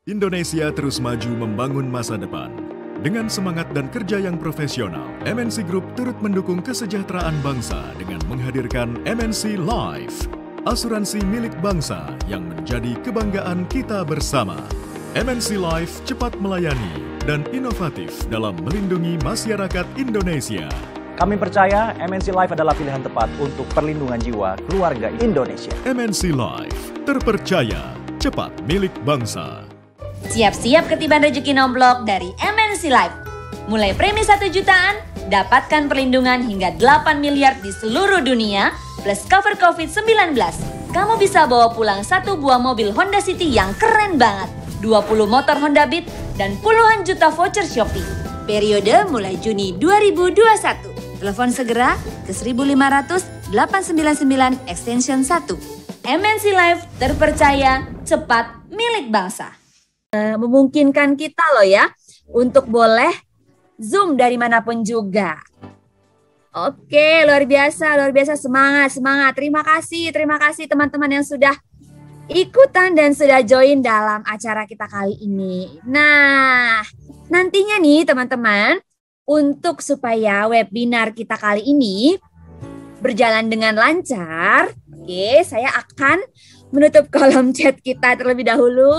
Indonesia terus maju membangun masa depan. Dengan semangat dan kerja yang profesional, MNC Group turut mendukung kesejahteraan bangsa dengan menghadirkan MNC Life, asuransi milik bangsa yang menjadi kebanggaan kita bersama. MNC Life cepat melayani dan inovatif dalam melindungi masyarakat Indonesia. Kami percaya MNC Life adalah pilihan tepat untuk perlindungan jiwa keluarga Indonesia. MNC Life, terpercaya, cepat milik bangsa. Siap-siap ketiban rezeki nomblok dari MNC Life. Mulai premi 1 jutaan, dapatkan perlindungan hingga 8 miliar di seluruh dunia, plus cover COVID-19. Kamu bisa bawa pulang 1 buah mobil Honda City yang keren banget, 20 motor Honda Beat, dan puluhan juta voucher Shopee. Periode mulai Juni 2021. Telepon segera ke 1500 899 extension 1. MNC Life, terpercaya, cepat, milik bangsa. Memungkinkan kita loh ya untuk boleh Zoom dari manapun juga. Oke, luar biasa, semangat. Terima kasih teman-teman yang sudah ikutan dan sudah join dalam acara kita kali ini. Nah, nantinya nih teman-teman, untuk supaya webinar kita kali ini berjalan dengan lancar, oke, saya akan menutup kolom chat kita terlebih dahulu.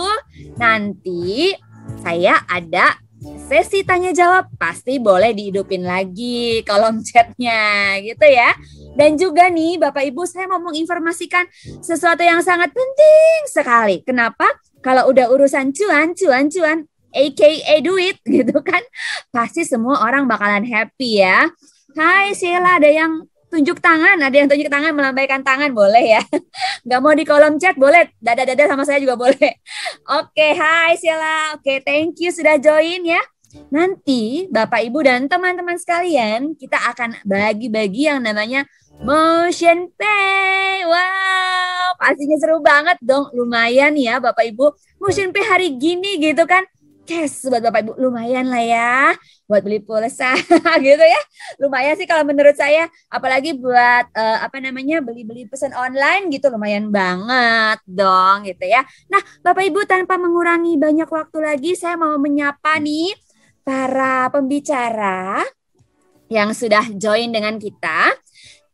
Nanti saya ada sesi tanya jawab, pasti boleh dihidupin lagi kolom chatnya gitu ya. Dan juga nih Bapak Ibu, saya mau menginformasikan sesuatu yang sangat penting sekali. Kenapa? Kalau udah urusan cuan, aka duit gitu kan, pasti semua orang bakalan happy ya. Hai Sheila, ada yang tunjuk tangan, melambaikan tangan, boleh ya. Nggak mau di kolom chat, boleh. Dada sama saya juga boleh. Oke, hai Sheila. Oke, thank you sudah join ya. Nanti Bapak Ibu dan teman-teman sekalian, kita akan bagi-bagi yang namanya Motion Pay. Wow, pastinya seru banget dong. Lumayan ya Bapak Ibu. Motion Pay hari gini gitu kan. Cash buat Bapak Ibu, lumayan lah ya buat beli pulsa gitu ya. Lumayan sih kalau menurut saya, apalagi buat beli-beli pesan online gitu, lumayan banget dong gitu ya. Nah, Bapak Ibu, tanpa mengurangi banyak waktu lagi, saya mau menyapa nih para pembicara yang sudah join dengan kita.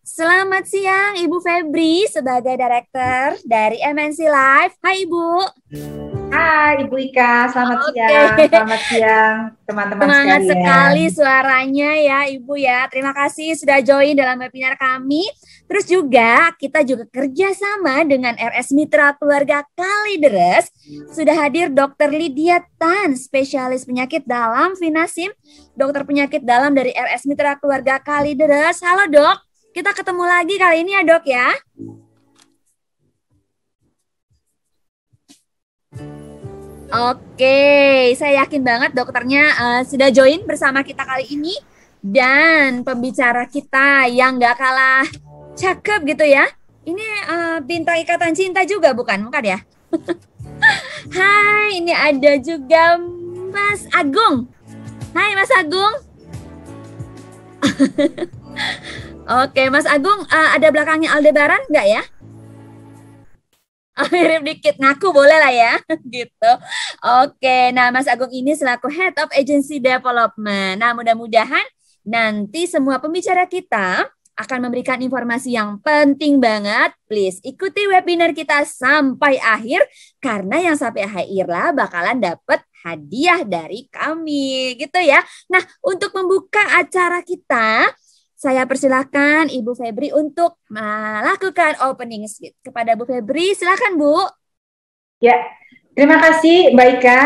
Selamat siang Ibu Febri sebagai Director dari MNC Life. Hai Ibu. Hai Ibu Ika, selamat siang teman-teman sekalian. Semangat sekali suaranya ya Ibu ya. Terima kasih sudah join dalam webinar kami. Terus juga kita juga kerjasama dengan RS Mitra Keluarga Kalideres. Sudah hadir Dr. Lydia Tan, spesialis penyakit dalam Finasim, dokter penyakit dalam dari RS Mitra Keluarga Kalideres. Halo Dok, kita ketemu lagi kali ini ya Dok ya. Oke, saya yakin banget dokternya sudah join bersama kita kali ini. Dan pembicara kita yang gak kalah cakep gitu ya. Ini bintang Ikatan Cinta juga bukan ya? Hai, ini ada juga Mas Agung. Hai Mas Agung. Oke, Mas Agung, ada belakangnya Aldebaran nggak ya? Mirip dikit, ngaku boleh lah ya, gitu. Oke, nah Mas Agung ini selaku Head of Agency Development. Nah, mudah-mudahan nanti semua pembicara kita akan memberikan informasi yang penting banget. Please ikuti webinar kita sampai akhir, karena yang sampai akhir lah bakalan dapat hadiah dari kami, gitu ya. Nah, untuk membuka acara kita, saya persilahkan Ibu Febri untuk melakukan opening speech. Kepada Bu Febri, silakan Bu. Ya, terima kasih Mbak Ika.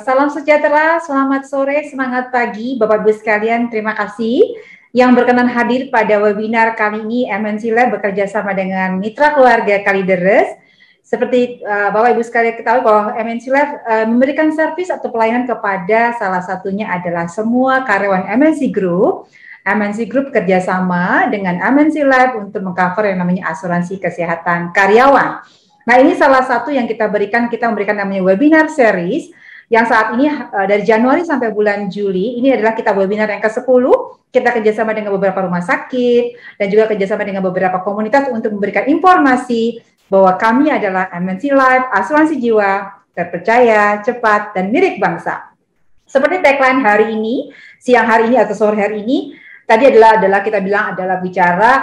Salam sejahtera, selamat sore, semangat pagi Bapak Ibu sekalian. Terima kasih yang berkenan hadir pada webinar kali ini. MNC Lab bekerja sama dengan Mitra Keluarga Kalideres. Seperti Bapak Ibu sekalian ketahui bahwa MNC Lab memberikan servis atau pelayanan kepada salah satunya adalah semua karyawan MNC Group. MNC Group kerjasama dengan MNC Lab untuk mengcover yang namanya asuransi kesehatan karyawan. Nah, ini salah satu yang kita memberikan namanya webinar series yang saat ini dari Januari sampai bulan Juli, ini adalah kita webinar yang ke-10. Kita kerjasama dengan beberapa rumah sakit dan juga kerjasama dengan beberapa komunitas untuk memberikan informasi bahwa kami adalah MNC Life, asuransi jiwa terpercaya, cepat, dan milik bangsa. Seperti tagline hari ini, siang hari ini atau sore hari ini, tadi adalah kita bilang adalah bicara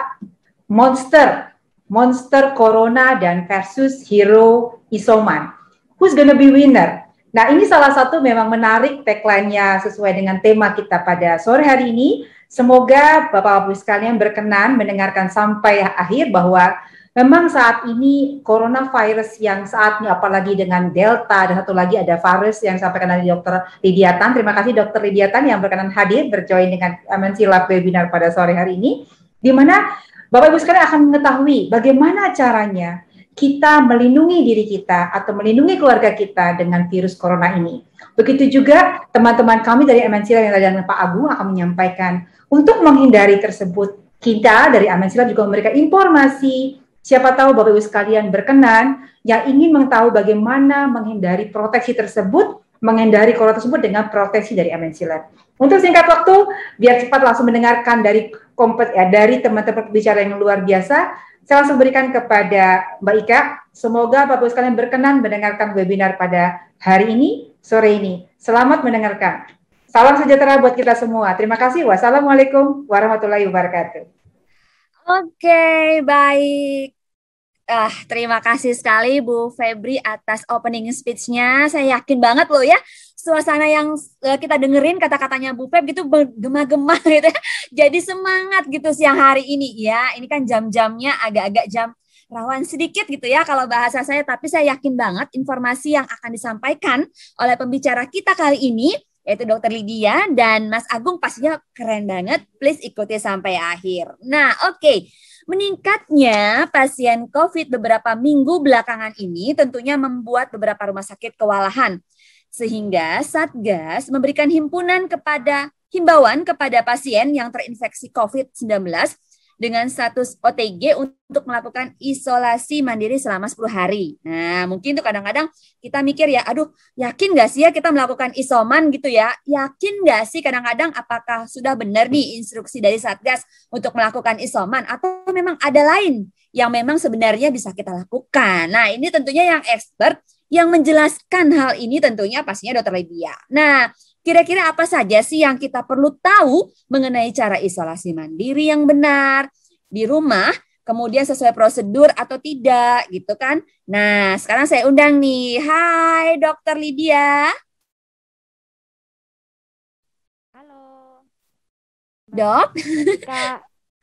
monster corona dan versus hero isoman. Who's gonna be winner? Nah, ini salah satu memang menarik tagline-nya sesuai dengan tema kita pada sore hari ini. Semoga Bapak-Ibu sekalian berkenan mendengarkan sampai akhir bahwa memang saat ini coronavirus yang saat ini apalagi dengan Delta dan satu lagi ada virus yang disampaikan dari Dr. Lydia Tan. Terima kasih Dr. Lydia Tan yang berkenan hadir berjoin dengan MNC Live webinar pada sore hari ini, di mana Bapak-Ibu sekalian akan mengetahui bagaimana caranya kita melindungi diri kita atau melindungi keluarga kita dengan virus corona ini. Begitu juga teman-teman kami dari MNC Live yang tadi dengan Pak Agung akan menyampaikan untuk menghindari tersebut. Kita dari MNC Live juga memberikan informasi. Siapa tahu Bapak Ibu sekalian berkenan yang ingin mengetahui bagaimana menghindari proteksi tersebut, menghindari corona tersebut dengan proteksi dari MNC Live. Untuk singkat waktu, biar cepat langsung mendengarkan dari teman-teman pembicara yang luar biasa, saya langsung berikan kepada Mbak Ika. Semoga Bapak Ibu sekalian berkenan mendengarkan webinar pada hari ini, sore ini. Selamat mendengarkan. Salam sejahtera buat kita semua. Terima kasih. Wassalamualaikum warahmatullahi wabarakatuh. Oke, baik. Terima kasih sekali Bu Febri atas opening speech-nya. Saya yakin banget loh ya, suasana yang kita dengerin kata-katanya Bu Feb gitu bergema-gema gitu ya. Jadi semangat gitu siang hari ini ya. Ini kan jam-jamnya agak-agak jam rawan sedikit gitu ya kalau bahasa saya, tapi saya yakin banget informasi yang akan disampaikan oleh pembicara kita kali ini yaitu Dr. Lydia dan Mas Agung pastinya keren banget. Please ikuti sampai akhir. Nah, oke. Meningkatnya pasien COVID beberapa minggu belakangan ini tentunya membuat beberapa rumah sakit kewalahan. Sehingga Satgas memberikan himbauan kepada pasien yang terinfeksi COVID-19 dengan status OTG untuk melakukan isolasi mandiri selama 10 hari. Nah, mungkin tuh kadang-kadang kita mikir ya, aduh, yakin nggak sih ya kita melakukan isoman gitu ya? Yakin nggak sih kadang-kadang apakah sudah benar nih instruksi dari Satgas untuk melakukan isoman atau memang ada lain yang memang sebenarnya bisa kita lakukan? Nah, ini tentunya yang expert yang menjelaskan hal ini tentunya pastinya Dr. Lydia. Nah, kira-kira apa saja sih yang kita perlu tahu mengenai cara isolasi mandiri yang benar di rumah, kemudian sesuai prosedur atau tidak gitu kan. Nah, sekarang saya undang nih. Hai Dr. Lydia. Halo. Dok. Mbak Tika.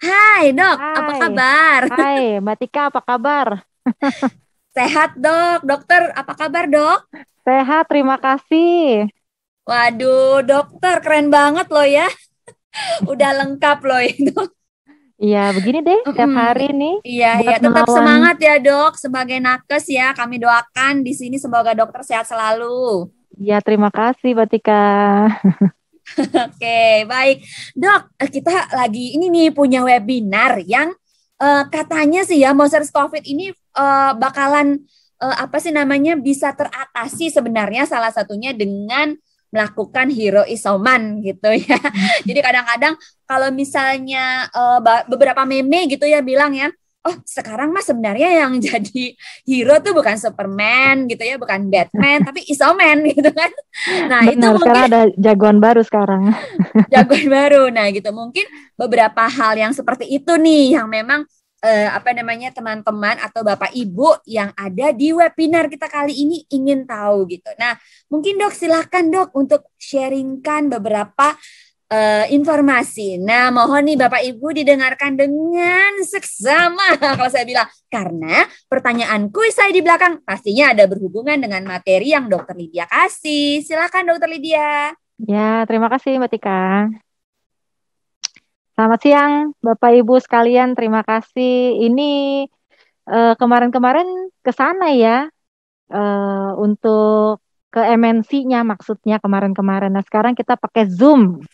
Hai Dok, apa Hai. kabar? Hai, Mbak Tika apa kabar? Sehat Dok. Dokter, apa kabar Dok? Sehat, terima kasih. Waduh, dokter keren banget loh ya. Udah lengkap loh itu. Iya, begini deh setiap hari nih Iya, buat tetap melawan. semangat ya Dok. Sebagai nakes ya, kami doakan di sini semoga dokter sehat selalu. Iya, terima kasih Mbak Tika. Oke, baik. Dok, kita lagi ini nih punya webinar yang katanya sih ya monster COVID ini bakalan bisa teratasi sebenarnya salah satunya dengan melakukan hero isoman gitu ya. Jadi kadang-kadang kalau misalnya beberapa meme gitu ya bilang ya, oh sekarang mah sebenarnya yang jadi hero tuh bukan Superman gitu ya, bukan Batman, tapi isoman gitu kan. Nah itu Benar, sekarang mungkin ada jagoan baru sekarang. jagoan baru. Nah gitu mungkin beberapa hal yang seperti itu nih yang memang teman-teman atau Bapak Ibu yang ada di webinar kita kali ini ingin tahu gitu. Nah, mungkin Dok silakan Dok untuk sharingkan beberapa informasi. Nah, mohon nih Bapak Ibu didengarkan dengan seksama kalau saya bilang karena pertanyaan kuis saya di belakang pastinya ada berhubungan dengan materi yang Dr. Lydia kasih. Silakan Dr. Lydia. Ya, terima kasih Mbak Tika. Selamat siang Bapak Ibu sekalian, terima kasih. Ini kemarin-kemarin ke sana ya, untuk ke MNC-nya maksudnya kemarin-kemarin. Nah sekarang kita pakai Zoom.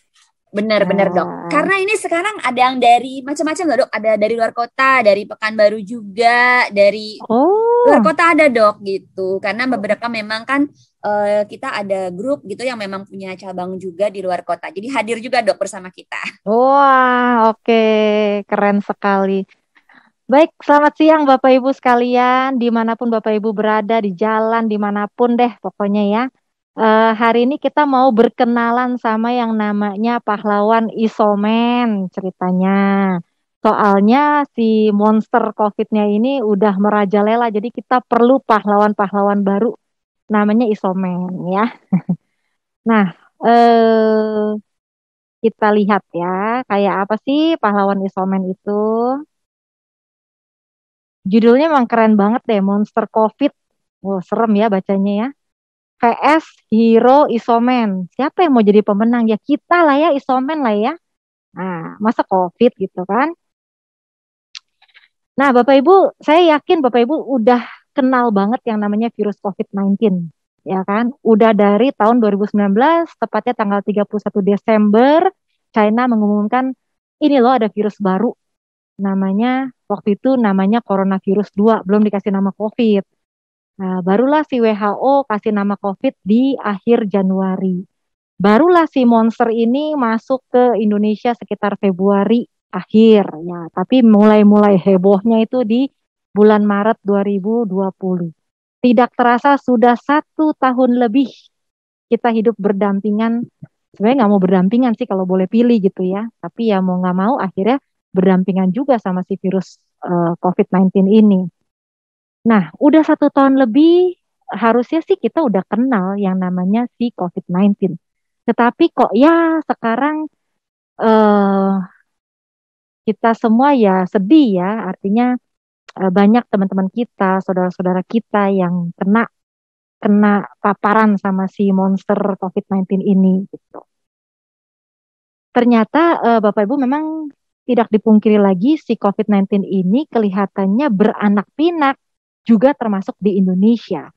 Benar-benar Dok. Karena ini sekarang ada yang dari macam-macam loh Dok. Ada dari luar kota, dari Pekanbaru juga, dari luar kota ada Dok gitu. Karena beberapa memang kan kita ada grup gitu yang memang punya cabang juga di luar kota. Jadi hadir juga Dok bersama kita. Wah, oke. Keren sekali. Baik, selamat siang Bapak Ibu sekalian, dimanapun Bapak Ibu berada, di jalan, dimanapun deh pokoknya ya. Hari ini kita mau berkenalan sama yang namanya pahlawan isomen ceritanya. Soalnya si monster COVID-nya ini udah merajalela, jadi kita perlu pahlawan-pahlawan baru namanya isomen ya. Nah, kita lihat ya, kayak apa sih pahlawan isomen itu? Judulnya emang keren banget deh, Monster COVID. Wow, serem ya bacanya ya. PS Hero Isomen. Siapa yang mau jadi pemenang? Ya kita lah ya, Isomen lah ya. Nah, masa COVID gitu kan? Nah, Bapak Ibu, saya yakin Bapak Ibu udah kenal banget yang namanya virus COVID-19. Ya kan? Udah dari tahun 2019, tepatnya tanggal 31 Desember, China mengumumkan ini loh ada virus baru. Namanya, waktu itu namanya coronavirus 2, belum dikasih nama COVID. Nah, barulah si WHO kasih nama COVID di akhir Januari. Barulah si monster ini masuk ke Indonesia sekitar Februari akhir ya. Tapi mulai-mulai hebohnya itu di bulan Maret 2020. Tidak terasa sudah 1 tahun lebih kita hidup berdampingan. Sebenarnya nggak mau berdampingan sih kalau boleh pilih gitu ya. Tapi ya mau nggak mau akhirnya berdampingan juga sama si virus COVID-19 ini. Nah, udah 1 tahun lebih, harusnya sih kita udah kenal yang namanya si COVID-19. Tetapi kok ya sekarang eh, kita semua ya sedih ya, artinya banyak teman-teman kita, saudara-saudara kita yang kena kena paparan sama si monster COVID-19 ini gitu. Ternyata Bapak Ibu memang tidak dipungkiri lagi si COVID-19 ini kelihatannya beranak pinak juga termasuk di Indonesia.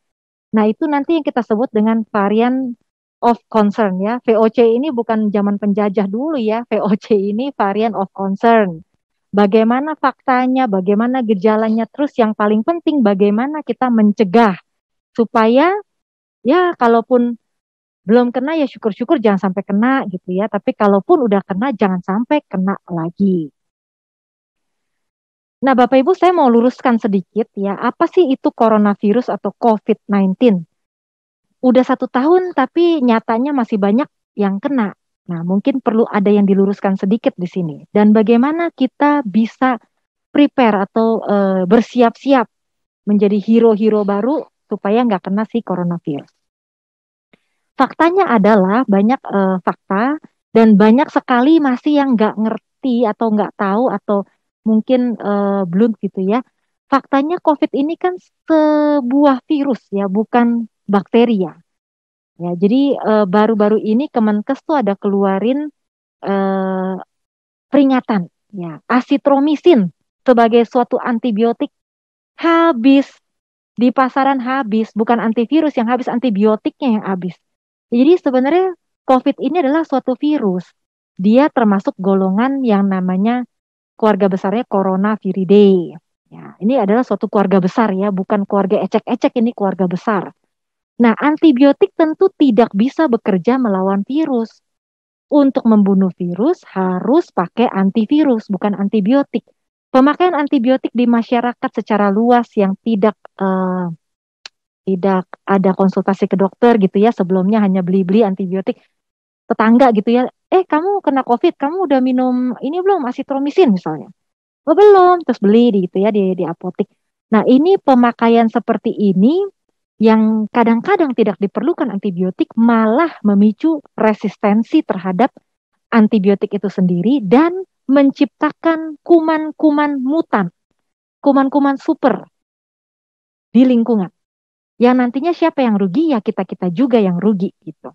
Nah, itu nanti yang kita sebut dengan varian of concern ya. VOC ini bukan zaman penjajah dulu ya. VOC ini varian of concern. Bagaimana faktanya, bagaimana gejalanya, terus yang paling penting bagaimana kita mencegah supaya ya kalaupun belum kena ya syukur-syukur jangan sampai kena gitu ya. Tapi kalaupun udah kena jangan sampai kena lagi. Nah, Bapak Ibu, saya mau luruskan sedikit ya, apa sih itu coronavirus atau COVID-19? Udah 1 tahun, tapi nyatanya masih banyak yang kena. Nah, mungkin perlu ada yang diluruskan sedikit di sini. Dan bagaimana kita bisa prepare atau bersiap-siap menjadi hero-hero baru supaya nggak kena si coronavirus. Faktanya adalah banyak fakta dan banyak sekali masih yang nggak ngerti atau nggak tahu atau mungkin belum gitu ya. Faktanya COVID ini kan sebuah virus ya, bukan bakteri ya. Ya, jadi baru-baru ini Kemenkes tuh ada keluarin eh, peringatan ya, asitromisin sebagai suatu antibiotik habis di pasaran habis, bukan antivirus yang habis, antibiotiknya yang habis. Jadi sebenarnya COVID ini adalah suatu virus. Dia termasuk golongan yang namanya keluarga besarnya Coronaviridae. Ya, ini adalah suatu keluarga besar ya, bukan keluarga ecek-ecek, ini keluarga besar. Nah, antibiotik tentu tidak bisa bekerja melawan virus. Untuk membunuh virus harus pakai antivirus, bukan antibiotik. Pemakaian antibiotik di masyarakat secara luas yang tidak ada konsultasi ke dokter gitu ya, sebelumnya hanya beli-beli antibiotik tetangga gitu ya. Kamu kena COVID, kamu udah minum ini belum, asitromisin misalnya? Oh belum, terus beli gitu ya di apotek. Nah, ini pemakaian seperti ini yang kadang-kadang tidak diperlukan antibiotik malah memicu resistensi terhadap antibiotik itu sendiri dan menciptakan kuman-kuman mutan, kuman-kuman super di lingkungan. Yang nantinya siapa yang rugi? Ya kita-kita juga yang rugi gitu.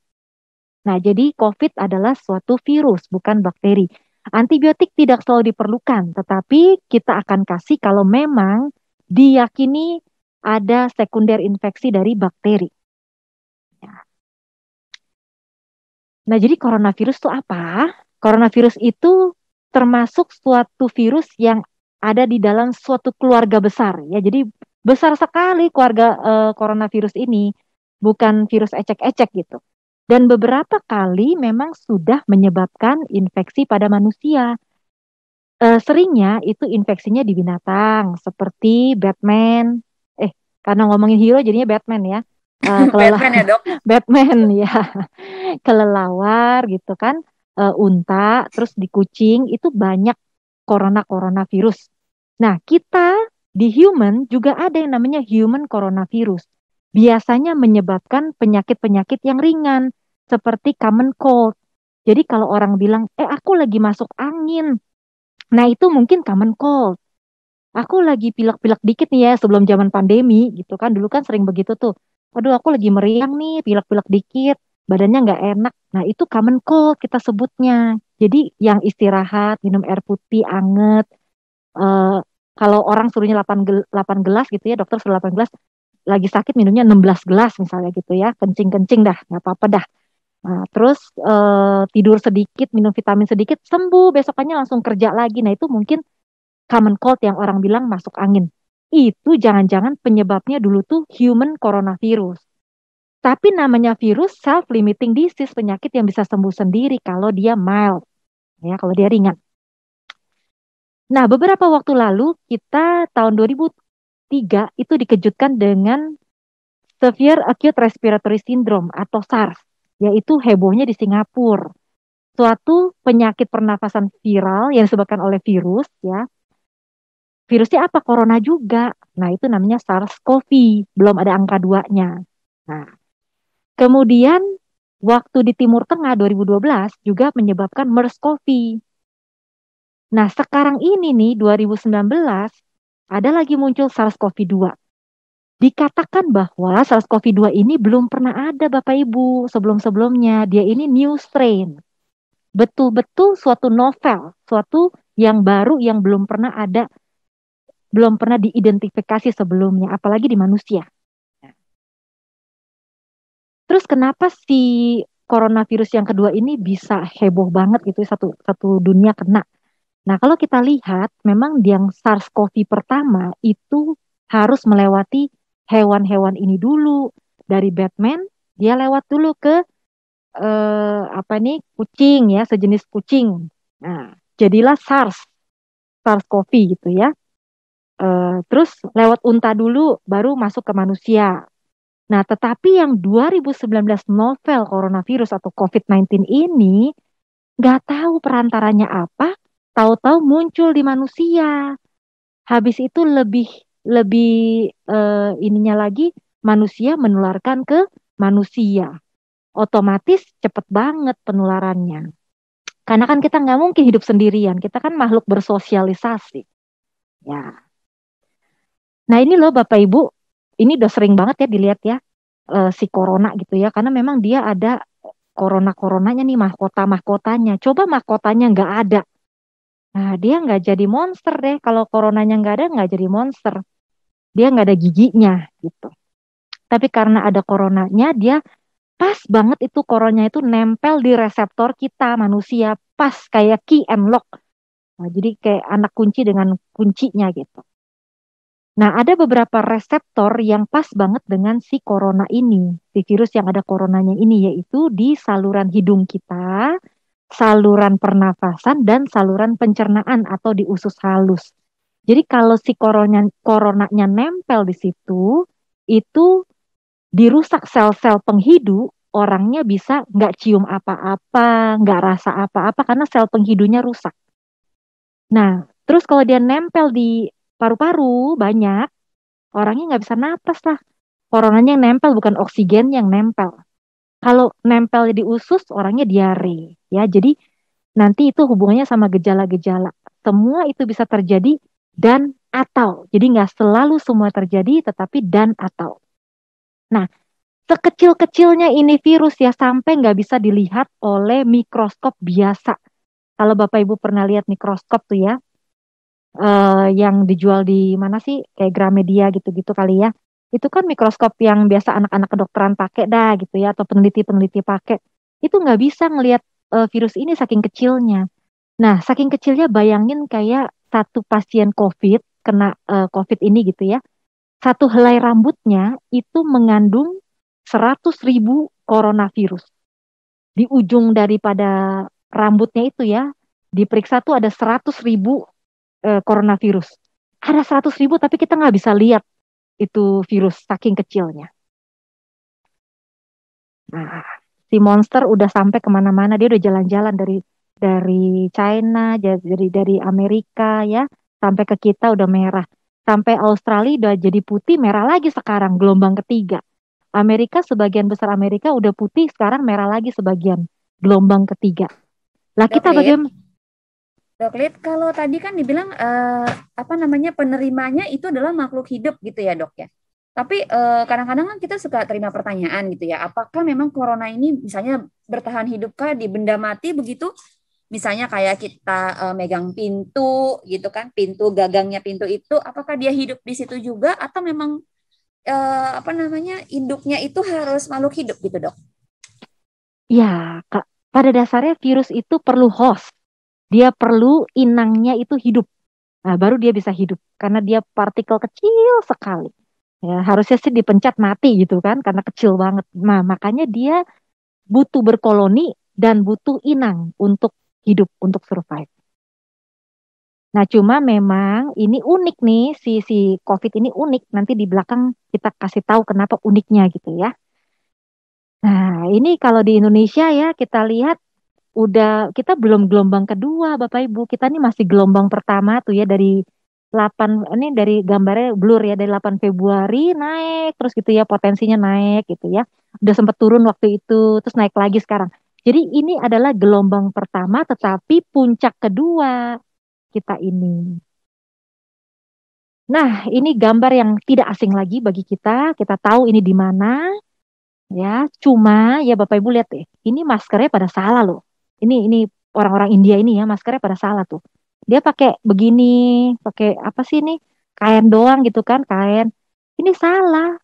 Nah, jadi COVID adalah suatu virus, bukan bakteri. Antibiotik tidak selalu diperlukan, tetapi kita akan kasih kalau memang diyakini ada sekunder infeksi dari bakteri. Ya. Nah, jadi coronavirus itu apa? Coronavirus itu termasuk suatu virus yang ada di dalam suatu keluarga besar. Ya, jadi besar sekali keluarga coronavirus ini, bukan virus ecek-ecek gitu. Dan beberapa kali memang sudah menyebabkan infeksi pada manusia. Seringnya itu infeksinya di binatang seperti Batman. Karena ngomongin hero jadinya Batman ya. Batman ya, Dok. Batman ya. Kelelawar gitu kan. Unta, terus di kucing itu banyak coronavirus. Nah, kita di human juga ada yang namanya human coronavirus. Biasanya menyebabkan penyakit-penyakit yang ringan seperti common cold. Jadi kalau orang bilang, aku lagi masuk angin. Nah, itu mungkin common cold. Aku lagi pilek-pilek dikit nih ya sebelum zaman pandemi gitu kan. Dulu kan sering begitu tuh. Aduh, aku lagi meriang nih, pilek-pilek dikit, badannya nggak enak. Nah, itu common cold kita sebutnya. Jadi yang istirahat, minum air putih anget. eh, Kalau orang suruhnya 8 gelas gitu ya, dokter suruh 8 gelas, lagi sakit minumnya 16 gelas misalnya gitu ya. Kencing-kencing dah, nggak apa-apa dah. Nah, terus tidur sedikit, minum vitamin sedikit, sembuh, besokannya langsung kerja lagi. Nah, itu mungkin common cold yang orang bilang masuk angin. Itu jangan-jangan penyebabnya dulu tuh human coronavirus. Tapi namanya virus self-limiting disease, penyakit yang bisa sembuh sendiri kalau dia mild, ya kalau dia ringan. Nah, beberapa waktu lalu kita tahun 2003 itu dikejutkan dengan Severe Acute Respiratory Syndrome atau SARS, yaitu hebohnya di Singapura. Suatu penyakit pernafasan viral yang disebabkan oleh virus, ya. Virusnya apa? Corona juga. Nah, itu namanya SARS-CoV. Belum ada angka 2-nya. Nah, kemudian waktu di Timur Tengah 2012 juga menyebabkan MERS-CoV. Nah, sekarang ini nih 2019 ada lagi muncul SARS-CoV-2. Dikatakan bahwa SARS-CoV-2 ini belum pernah ada Bapak Ibu sebelum-sebelumnya. Dia ini new strain. Betul-betul suatu novel, suatu yang baru yang belum pernah ada, belum pernah diidentifikasi sebelumnya, apalagi di manusia. Terus kenapa si coronavirus yang kedua ini bisa heboh banget gitu, satu dunia kena. Nah, kalau kita lihat, memang yang SARS-CoV pertama itu harus melewati hewan-hewan ini dulu. Dari Batman, dia lewat dulu ke kucing ya, sejenis kucing. Nah, jadilah SARS-CoV gitu ya. Terus lewat unta dulu, baru masuk ke manusia. Nah, tetapi yang 2019 novel coronavirus atau COVID-19 ini nggak tahu perantaranya apa, tahu-tahu muncul di manusia. Habis itu lebih lebih ininya lagi manusia menularkan ke manusia. Otomatis cepet banget penularannya. Karena kan kita nggak mungkin hidup sendirian, kita kan makhluk bersosialisasi. Ya. Nah ini loh Bapak Ibu, ini udah sering banget ya dilihat ya si corona gitu ya, karena memang dia ada coronanya nih mahkotanya. Coba mahkotanya nggak ada, nah dia nggak jadi monster deh. Kalau coronanya nggak ada, nggak jadi monster. Dia nggak ada giginya gitu. Tapi karena ada coronanya, dia pas banget itu coronanya itu nempel di reseptor kita manusia, pas kayak key and lock. Nah, jadi kayak anak kunci dengan kuncinya gitu. Nah, ada beberapa reseptor yang pas banget dengan si corona ini, si virus yang ada coronanya ini, yaitu di saluran hidung kita, saluran pernafasan, dan saluran pencernaan atau di usus halus. Jadi kalau si coronanya nempel di situ, itu dirusak sel-sel penghidu, orangnya bisa nggak cium apa-apa, nggak rasa apa-apa, karena sel penghidunya rusak. Nah, terus kalau dia nempel di paru-paru banyak, orangnya nggak bisa napas lah. Coronanya yang nempel, bukan oksigen yang nempel. Kalau nempel di usus, orangnya diare. Ya, jadi nanti itu hubungannya sama gejala-gejala. Semua itu bisa terjadi dan atau. Jadi nggak selalu semua terjadi, tetapi dan atau. Nah, sekecil-kecilnya ini virus ya sampai nggak bisa dilihat oleh mikroskop biasa. Kalau Bapak Ibu pernah lihat mikroskop tuh ya, yang dijual di mana sih, kayak Gramedia gitu-gitu kali ya. Itu kan mikroskop yang biasa anak-anak kedokteran pakai dah gitu ya, atau peneliti-peneliti pakai. Itu nggak bisa ngelihat virus ini saking kecilnya. Nah, saking kecilnya bayangin kayak satu pasien COVID, kena COVID ini gitu ya. Satu helai rambutnya itu mengandung 100.000 coronavirus. Di ujung daripada rambutnya itu ya, diperiksa tuh ada 100.000 coronavirus. Ada 100.000 tapi kita nggak bisa lihat itu virus saking kecilnya. Nah, si monster udah sampai kemana-mana, dia udah jalan-jalan dari China, dari Amerika ya, sampai ke kita udah merah. Sampai Australia udah jadi putih, merah lagi sekarang, gelombang ketiga. Amerika, sebagian besar Amerika udah putih, sekarang merah lagi sebagian, gelombang ketiga. Lah kita bagaimana? Dok Lid, kalau tadi kan dibilang penerimanya itu adalah makhluk hidup gitu ya dok ya. Tapi kadang-kadang kan kita suka terima pertanyaan gitu ya, apakah memang corona ini misalnya bertahan hidupkah di benda mati begitu? Misalnya kayak kita megang pintu gitu kan, pintu gagangnya pintu itu, apakah dia hidup di situ juga atau memang induknya itu harus makhluk hidup gitu dok? Ya, pada dasarnya virus itu perlu host. Dia perlu inangnya itu hidup. Nah, baru dia bisa hidup karena dia partikel kecil sekali. Ya, harusnya sih dipencet mati gitu kan karena kecil banget. Nah, makanya dia butuh berkoloni dan butuh inang untuk hidup, untuk survive. Nah, cuma memang ini unik nih si COVID ini unik. Nanti di belakang kita kasih tahu kenapa uniknya gitu ya. Nah, ini kalau di Indonesia ya kita lihat kita belum gelombang kedua Bapak Ibu, kita ini masih gelombang pertama tuh ya dari 8, ini dari gambarnya blur ya, dari 8 Februari naik terus gitu ya, potensinya naik gitu ya. Udah sempat turun waktu itu, terus naik lagi sekarang. Jadi ini adalah gelombang pertama tetapi puncak kedua kita ini. Nah, ini gambar yang tidak asing lagi bagi kita tahu ini di mana ya, cuma ya Bapak Ibu lihat deh, ini maskernya pada salah loh. Ini orang-orang India ini ya, maskernya pada salah tuh. Dia pakai begini, pakai apa sih ini? Kain doang gitu kan, kain. Ini salah.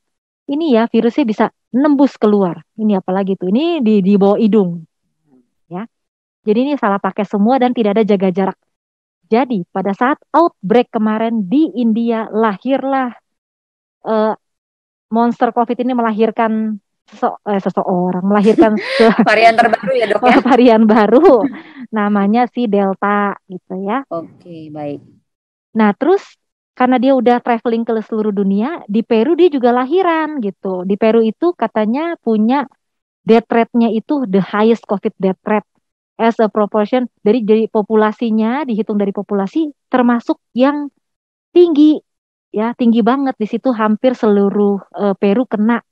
Ini ya virusnya bisa nembus keluar. Ini apalagi tuh? Ini di bawah hidung. Ya. Jadi ini salah pakai semua dan tidak ada jaga jarak. Jadi pada saat outbreak kemarin di India lahirlah monster COVID ini melahirkan seseorang, melahirkan varian terbaru ya dok ya? Varian baru, namanya si Delta gitu ya. Oke, baik. Nah terus karena dia udah traveling ke seluruh dunia, di Peru dia juga lahiran gitu. Di Peru itu katanya punya death rate-nya itu the highest COVID death rate as a proportion dari populasinya, dihitung dari populasi termasuk yang tinggi ya, tinggi banget di situ, hampir seluruh Peru kena.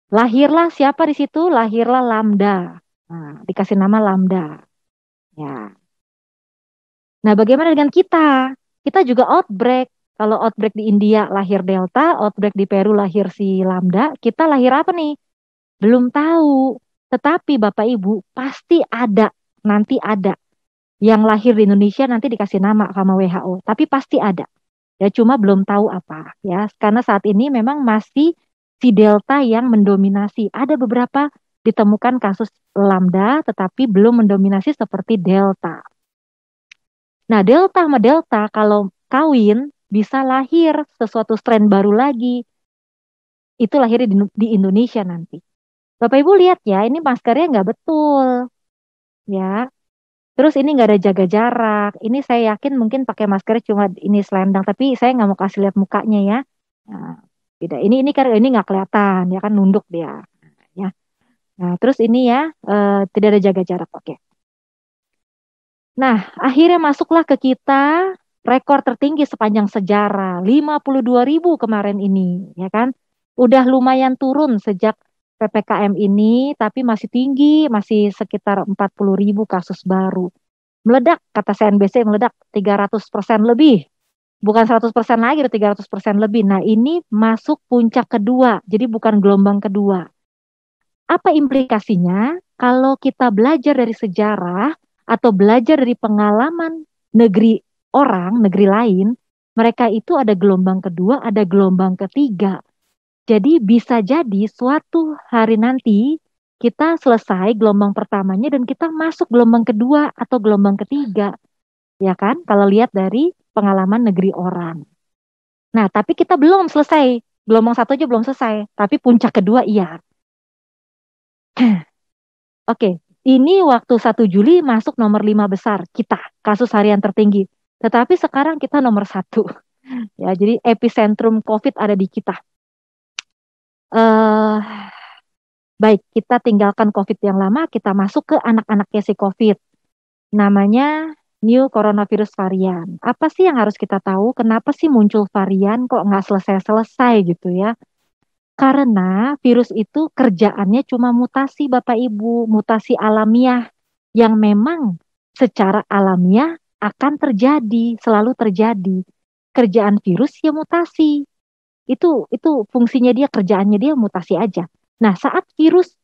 Lahirlah siapa di situ? Lahirlah Lambda. Nah, dikasih nama Lambda. Ya. Nah, bagaimana dengan kita? Kita juga outbreak. Kalau outbreak di India lahir Delta, outbreak di Peru lahir si Lambda, kita lahir apa nih? Belum tahu. Tetapi Bapak Ibu pasti ada, nanti ada. Yang lahir di Indonesia nanti dikasih nama sama WHO, tapi pasti ada. Ya cuma belum tahu apa ya. Karena saat ini memang masih si Delta yang mendominasi. Ada beberapa ditemukan kasus Lambda tetapi belum mendominasi seperti Delta. Nah, Delta sama Delta kalau kawin bisa lahir sesuatu strain baru lagi. Itu lahir di Indonesia nanti. Bapak Ibu lihat ya, ini maskernya nggak betul. Ya. Terus ini nggak ada jaga jarak. Ini saya yakin mungkin pakai masker cuma ini selendang, tapi saya nggak mau kasih lihat mukanya ya. Nah, tidak. Ini karena ini nggak kelihatan ya kan, nunduk dia. Ya. Nah terus ini ya tidak ada jaga jarak. Oke. Nah akhirnya masuklah ke kita rekor tertinggi sepanjang sejarah 52.000 kemarin ini ya kan. Udah lumayan turun sejak PPKM ini, tapi masih tinggi, masih sekitar 40.000 kasus baru. Meledak, kata CNBC meledak 300% lebih. Bukan 100% lagi, 300% lebih. Nah ini masuk puncak kedua, jadi bukan gelombang kedua. Apa implikasinya? Kalau kita belajar dari sejarah atau belajar dari pengalaman negeri orang, negeri lain, mereka itu ada gelombang kedua, ada gelombang ketiga. Jadi bisa jadi suatu hari nanti kita selesai gelombang pertamanya dan kita masuk gelombang kedua atau gelombang ketiga. Ya kan? Kalau lihat dari pengalaman negeri orang. Nah, tapi kita belum selesai. Gelombang satu aja belum selesai. Tapi puncak kedua iya. Oke, Ini waktu 1 Juli masuk nomor 5 besar kita, kasus harian tertinggi. Tetapi sekarang kita nomor 1. Ya, jadi epicentrum COVID ada di kita. Baik, kita tinggalkan COVID yang lama, kita masuk ke anak-anaknya si COVID. Namanya new coronavirus varian. Apa sih yang harus kita tahu? Kenapa sih muncul varian kok nggak selesai-selesai gitu ya? Karena virus itu kerjaannya cuma mutasi Bapak Ibu, mutasi alamiah yang memang secara alamiah akan terjadi, selalu terjadi. Kerjaan virus ya mutasi. Itu fungsinya dia, kerjaannya dia mutasi aja. Nah, saat virus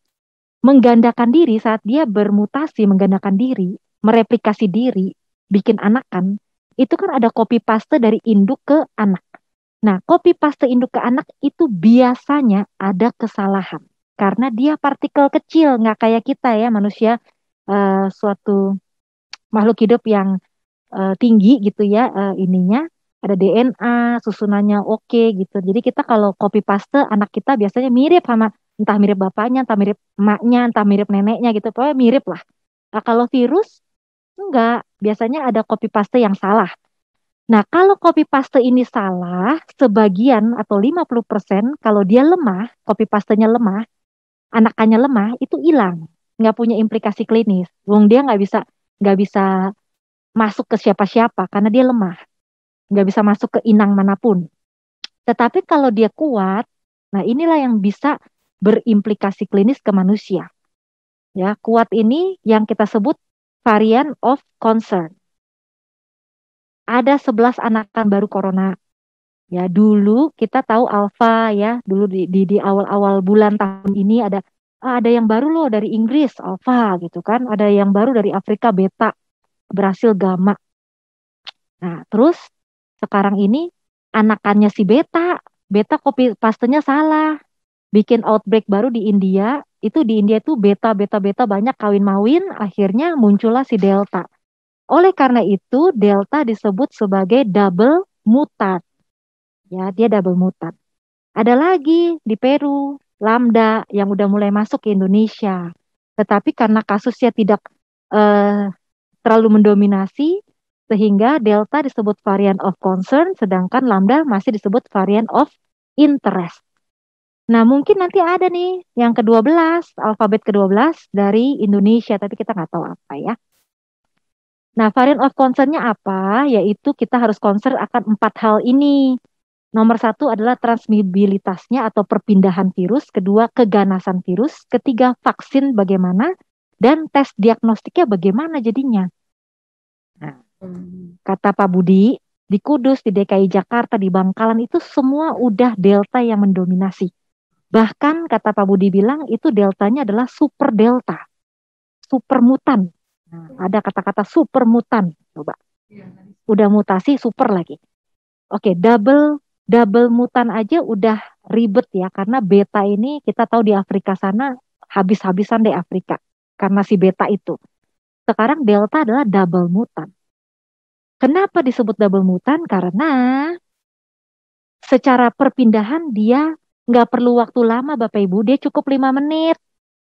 menggandakan diri, saat dia bermutasi, menggandakan diri, mereplikasi diri, bikin anakan, itu kan ada copy paste dari induk ke anak. Nah, copy paste induk ke anak itu biasanya ada kesalahan. Karena dia partikel kecil, nggak kayak kita ya, manusia suatu makhluk hidup yang tinggi gitu ya, ininya. Ada DNA, susunannya oke gitu. Jadi kita kalau copy paste anak kita biasanya mirip sama, entah mirip bapaknya, entah mirip emaknya, entah mirip neneknya gitu. Pokoknya mirip lah. Nah, kalau virus, enggak. Biasanya ada copy paste yang salah. Nah, kalau copy paste ini salah, sebagian atau 50%, kalau dia lemah, copy pastenya lemah, anakannya lemah, itu hilang. Nggak punya implikasi klinis. Wong dia nggak bisa masuk ke siapa-siapa karena dia lemah. Nggak bisa masuk ke inang manapun. Tetapi kalau dia kuat, nah inilah yang bisa berimplikasi klinis ke manusia. Ya, kuat ini yang kita sebut variant of concern. Ada 11 anakan baru corona. Ya, dulu kita tahu alpha ya, dulu di awal-awal bulan tahun ini ada yang baru loh dari Inggris, alpha gitu kan. Ada yang baru dari Afrika, beta, Brasil, gamma. Nah, terus sekarang ini anakannya si beta copy pastenya salah. Bikin outbreak baru di India, itu di India itu beta banyak kawin-mawin, akhirnya muncullah si delta. Oleh karena itu, delta disebut sebagai double mutant. Ya, dia double mutant. Ada lagi di Peru, lambda yang udah mulai masuk ke Indonesia. Tetapi karena kasusnya tidak terlalu mendominasi, sehingga delta disebut variant of concern, sedangkan lambda masih disebut variant of interest. Nah, mungkin nanti ada nih yang ke-12, alfabet ke-12 dari Indonesia, tapi kita nggak tahu apa ya. Nah, variant of concern-nya apa? Yaitu kita harus concern akan 4 hal ini. Nomor 1 adalah transmissibilitasnya atau perpindahan virus, kedua keganasan virus, ketiga vaksin bagaimana, dan tes diagnostiknya bagaimana jadinya. Nah, kata Pak Budi, di Kudus, di DKI Jakarta, di Bangkalan itu semua udah delta yang mendominasi. Bahkan kata Pak Budi bilang itu deltanya adalah super delta, super mutan. Nah, ada kata-kata super mutan, coba. Udah mutasi super lagi. Oke, double mutan aja udah ribet ya, karena beta ini kita tahu di Afrika sana habis-habisan deh Afrika karena si beta itu. Sekarang delta adalah double mutan. Kenapa disebut double mutan? Karena secara perpindahan dia nggak perlu waktu lama Bapak Ibu, dia cukup 5 menit.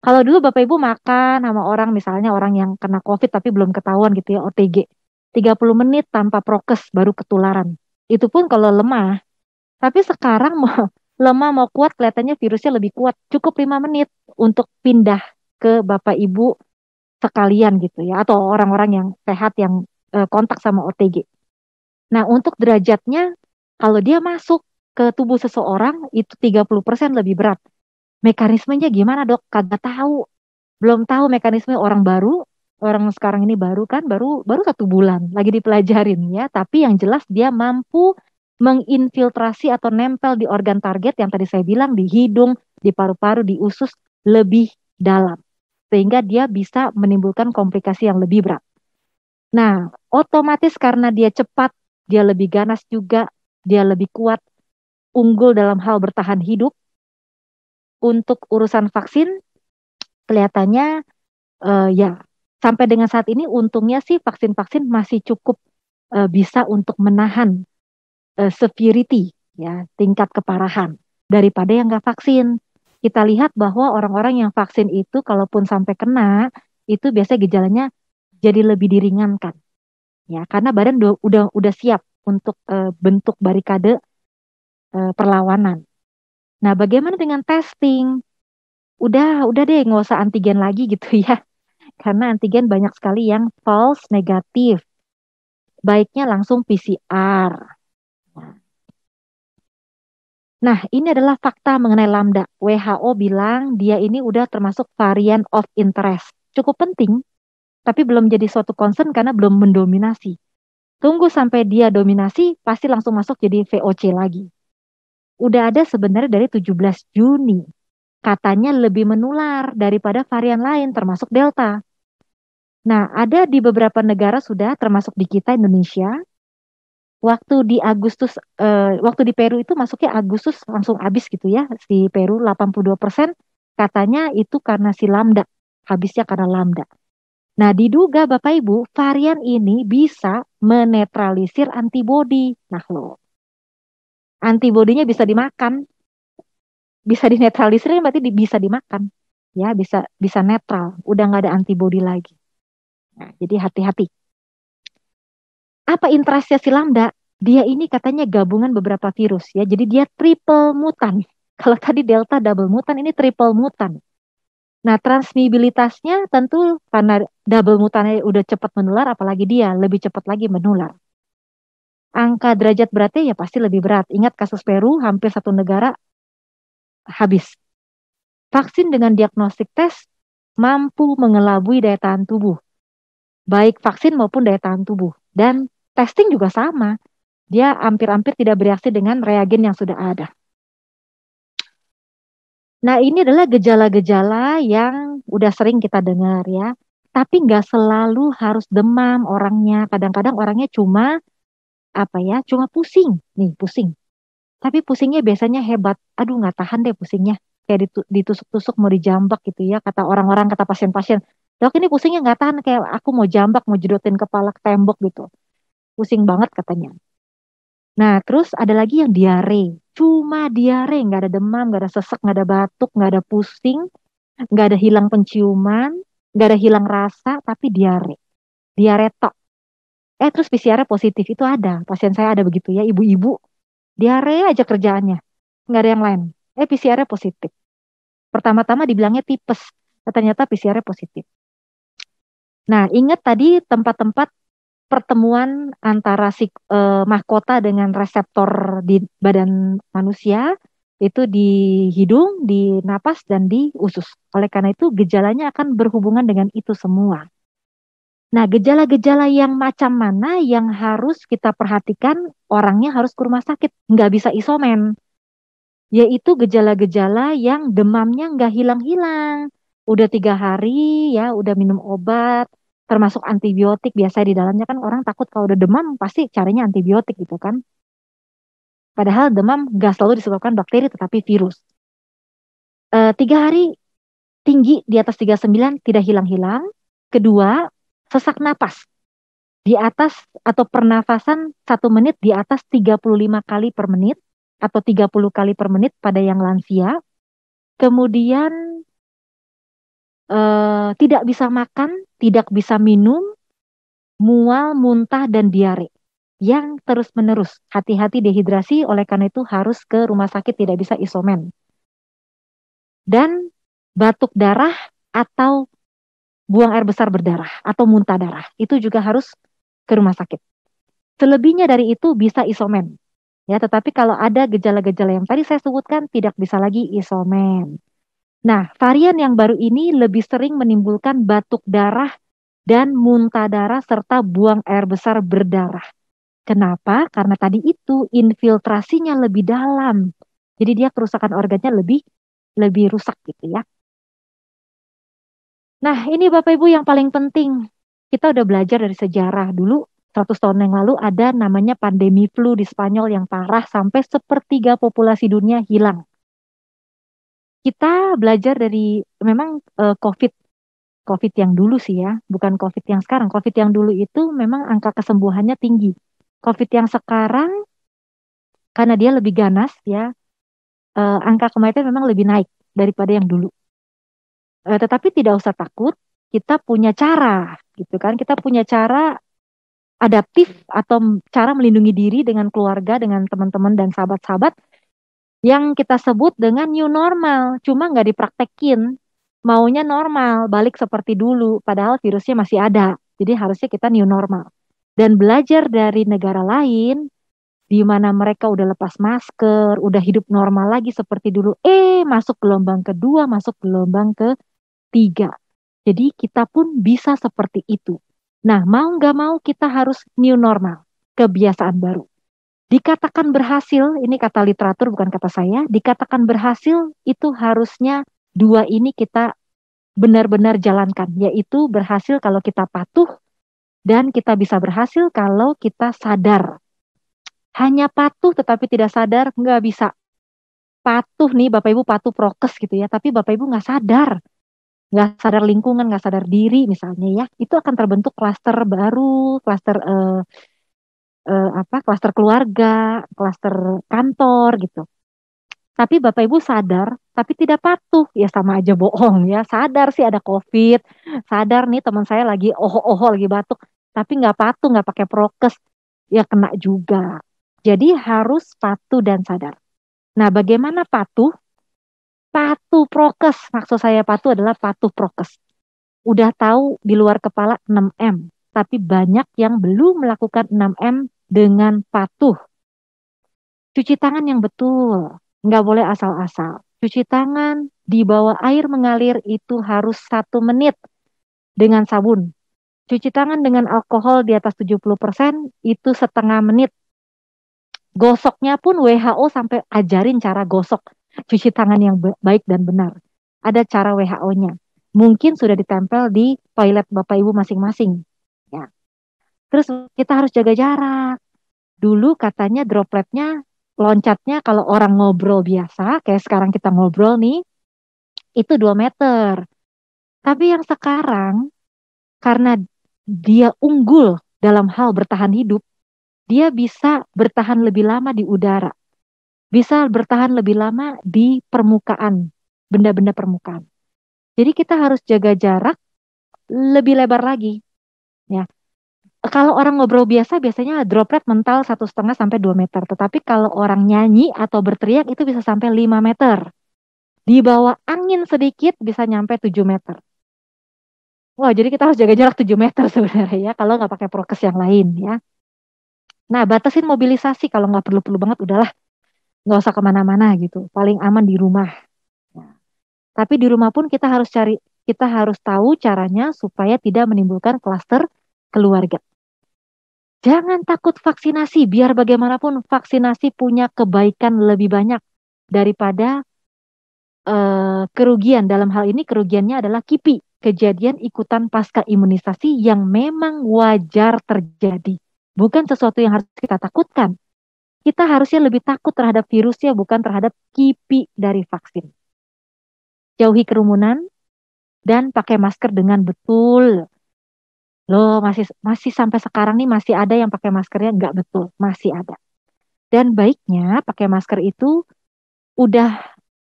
Kalau dulu Bapak Ibu makan sama orang, misalnya orang yang kena COVID tapi belum ketahuan gitu ya, OTG, 30 menit tanpa prokes baru ketularan. Itu pun kalau lemah. Tapi sekarang mau lemah mau kuat kelihatannya virusnya lebih kuat. Cukup 5 menit untuk pindah ke Bapak Ibu sekalian gitu ya, atau orang-orang yang sehat yang kontak sama OTG. Nah, untuk derajatnya kalau dia masuk ke tubuh seseorang itu 30% lebih berat. Mekanismenya gimana, Dok? Kagak tahu. Belum tahu mekanisme, orang sekarang ini baru 1 bulan lagi dipelajarin ya, tapi yang jelas dia mampu menginfiltrasi atau nempel di organ target yang tadi saya bilang, di hidung, di paru-paru, di usus lebih dalam. Sehingga dia bisa menimbulkan komplikasi yang lebih berat. Nah, otomatis karena dia cepat, dia lebih ganas juga, dia lebih kuat, unggul dalam hal bertahan hidup. Untuk urusan vaksin, kelihatannya ya sampai dengan saat ini untungnya sih vaksin-vaksin masih cukup bisa untuk menahan severity, ya, tingkat keparahan daripada yang nggak vaksin. Kita lihat bahwa orang-orang yang vaksin itu kalaupun sampai kena, itu biasanya gejalanya jadi lebih diringankan. Ya, karena badan udah siap untuk bentuk barikade perlawanan. Nah, bagaimana dengan testing? Udah deh nggak usah antigen lagi gitu ya. Karena antigen banyak sekali yang false negatif. Baiknya langsung PCR. Nah, ini adalah fakta mengenai Lambda. WHO bilang dia ini udah termasuk varian of interest. Cukup penting, tapi belum jadi suatu concern karena belum mendominasi. Tunggu sampai dia dominasi, pasti langsung masuk jadi VOC lagi. Udah ada sebenarnya dari 17 Juni. Katanya lebih menular daripada varian lain, termasuk Delta. Nah, ada di beberapa negara sudah, termasuk di kita, Indonesia. Waktu di Agustus, waktu di Peru itu masuknya Agustus langsung habis gitu ya. Si Peru 82%, katanya itu karena si Lambda. Habisnya karena Lambda. Nah, diduga Bapak Ibu, varian ini bisa menetralisir antibodi. Nah, loh. Antibodinya bisa dimakan. Bisa dinetralisir berarti bisa dimakan. Ya, bisa netral. Udah nggak ada antibodi lagi. Nah, jadi hati-hati. Apa interestnya si Lambda? Dia ini katanya gabungan beberapa virus ya. Jadi dia triple mutan. Kalau tadi Delta double mutan, ini triple mutan. Nah, transmibilitasnya tentu karena double mutannya udah cepat menular, apalagi dia lebih cepat lagi menular. Angka derajat beratnya ya pasti lebih berat. Ingat kasus Peru, hampir satu negara habis. Vaksin dengan diagnostik tes mampu mengelabui daya tahan tubuh. Baik vaksin maupun daya tahan tubuh. Dan testing juga sama. Dia hampir-hampir tidak bereaksi dengan reagen yang sudah ada. Nah, ini adalah gejala-gejala yang udah sering kita dengar ya. Tapi nggak selalu harus demam orangnya. Kadang-kadang orangnya cuma cuma pusing. Nih, pusing. Tapi pusingnya biasanya hebat. Aduh, nggak tahan deh pusingnya. Kayak ditusuk-tusuk mau dijambak gitu ya. Kata orang-orang, kata pasien-pasien. Dok, ini pusingnya nggak tahan. Kayak aku mau jambak, mau jedotin kepala ke tembok gitu. Pusing banget katanya. Nah, terus ada lagi yang diare. Cuma diare, nggak ada demam, nggak ada sesak, nggak ada batuk, nggak ada pusing, nggak ada hilang penciuman, nggak ada hilang rasa, tapi diare. Diare tok. Terus PCR positif, itu ada. Pasien saya ada begitu ya, ibu-ibu. Diare aja kerjaannya. Nggak ada yang lain. PCR positif. Pertama-tama dibilangnya tipes. Ternyata PCR positif. Nah, ingat tadi tempat-tempat pertemuan antara mahkota dengan reseptor di badan manusia itu di hidung, di napas, dan di usus. Oleh karena itu gejalanya akan berhubungan dengan itu semua. Nah, gejala-gejala yang macam mana yang harus kita perhatikan, orangnya harus ke rumah sakit, nggak bisa isomen. Yaitu gejala-gejala yang demamnya nggak hilang-hilang. Udah 3 hari ya, udah minum obat, termasuk antibiotik. Biasa di dalamnya kan orang takut kalau udah demam pasti caranya antibiotik gitu kan. Padahal demam nggak selalu disebabkan bakteri tetapi virus. 3 hari tinggi di atas 39 tidak hilang-hilang. Kedua, sesak napas di atas atau pernafasan 1 menit di atas 35 kali per menit atau 30 kali per menit pada yang lansia. Kemudian tidak bisa makan, tidak bisa minum, mual, muntah, dan diare yang terus-menerus. Hati-hati dehidrasi, oleh karena itu harus ke rumah sakit, tidak bisa isomen. Dan batuk darah atau buang air besar berdarah atau muntah darah, itu juga harus ke rumah sakit. Selebihnya dari itu bisa isomen. Ya, tetapi kalau ada gejala-gejala yang tadi saya sebutkan tidak bisa lagi isomen. Nah, varian yang baru ini lebih sering menimbulkan batuk darah dan muntah darah serta buang air besar berdarah. Kenapa? Karena tadi itu infiltrasinya lebih dalam. Jadi dia kerusakan organnya lebih rusak gitu ya. Nah, ini Bapak Ibu yang paling penting. Kita udah belajar dari sejarah dulu. 100 tahun yang lalu ada namanya pandemi flu di Spanyol yang parah sampai 1/3 populasi dunia hilang. Kita belajar dari memang COVID yang dulu sih ya, bukan COVID yang sekarang. COVID yang dulu itu memang angka kesembuhannya tinggi. COVID yang sekarang karena dia lebih ganas ya, angka kematian memang lebih naik daripada yang dulu. Tetapi tidak usah takut, kita punya cara, gitu kan? Kita punya cara adaptif atau cara melindungi diri dengan keluarga, dengan teman-teman dan sahabat-sahabat yang kita sebut dengan new normal. Cuma nggak dipraktekin, maunya normal, balik seperti dulu, padahal virusnya masih ada. Jadi harusnya kita new normal. Dan belajar dari negara lain, di mana mereka udah lepas masker, udah hidup normal lagi seperti dulu. Masuk gelombang kedua, masuk gelombang ketiga. Jadi kita pun bisa seperti itu. Nah, mau nggak mau kita harus new normal, kebiasaan baru. Dikatakan berhasil, ini kata literatur bukan kata saya, dikatakan berhasil itu harusnya dua ini kita benar-benar jalankan, yaitu berhasil kalau kita patuh dan kita bisa berhasil kalau kita sadar. Hanya patuh tetapi tidak sadar, nggak bisa. Patuh nih, Bapak Ibu patuh prokes gitu ya, tapi Bapak Ibu nggak sadar lingkungan, nggak sadar diri misalnya ya, itu akan terbentuk klaster baru, klaster klaster keluarga, klaster kantor gitu. Tapi Bapak Ibu sadar, tapi tidak patuh, ya sama aja bohong ya. Sadar sih ada COVID, sadar nih teman saya lagi lagi batuk, tapi nggak patuh, nggak pakai prokes, ya kena juga. Jadi harus patuh dan sadar. Nah, bagaimana patuh? Patuh prokes, maksud saya patuh adalah patuh prokes. Udah tahu di luar kepala 6M, tapi banyak yang belum melakukan 6M dengan patuh. Cuci tangan yang betul, nggak boleh asal-asal. Cuci tangan di bawah air mengalir itu harus 1 menit dengan sabun. Cuci tangan dengan alkohol di atas 70% itu setengah menit. Gosoknya pun WHO sampai ajarin cara gosok cuci tangan yang baik dan benar. Ada cara WHO-nya. Mungkin sudah ditempel di toilet Bapak Ibu masing-masing. Ya. Terus kita harus jaga jarak. Dulu katanya dropletnya, loncatnya kalau orang ngobrol biasa, kayak sekarang kita ngobrol nih, itu 2 meter. Tapi yang sekarang, karena dia unggul dalam hal bertahan hidup, dia bisa bertahan lebih lama di udara. Bisa bertahan lebih lama di permukaan, benda-benda permukaan. Jadi kita harus jaga jarak lebih lebar lagi. Ya. Kalau orang ngobrol biasanya droplet mental 1,5 sampai 2 meter. Tetapi kalau orang nyanyi atau berteriak itu bisa sampai 5 meter. Di bawah angin sedikit bisa nyampe 7 meter. Wah, jadi kita harus jaga jarak 7 meter sebenarnya ya, kalau nggak pakai prokes yang lain ya. Nah, batasin mobilisasi, kalau nggak perlu-perlu banget udahlah, nggak usah kemana-mana gitu. Paling aman di rumah. Nah, tapi di rumah pun kita harus tahu caranya supaya tidak menimbulkan klaster keluarga. Jangan takut vaksinasi, biar bagaimanapun vaksinasi punya kebaikan lebih banyak daripada kerugian. Dalam hal ini kerugiannya adalah KIPI, kejadian ikutan pasca imunisasi yang memang wajar terjadi. Bukan sesuatu yang harus kita takutkan. Kita harusnya lebih takut terhadap virusnya, bukan terhadap KIPI dari vaksin. Jauhi kerumunan dan pakai masker dengan betul. Loh, masih sampai sekarang nih masih ada yang pakai maskernya nggak betul, masih ada. Dan baiknya pakai masker itu udah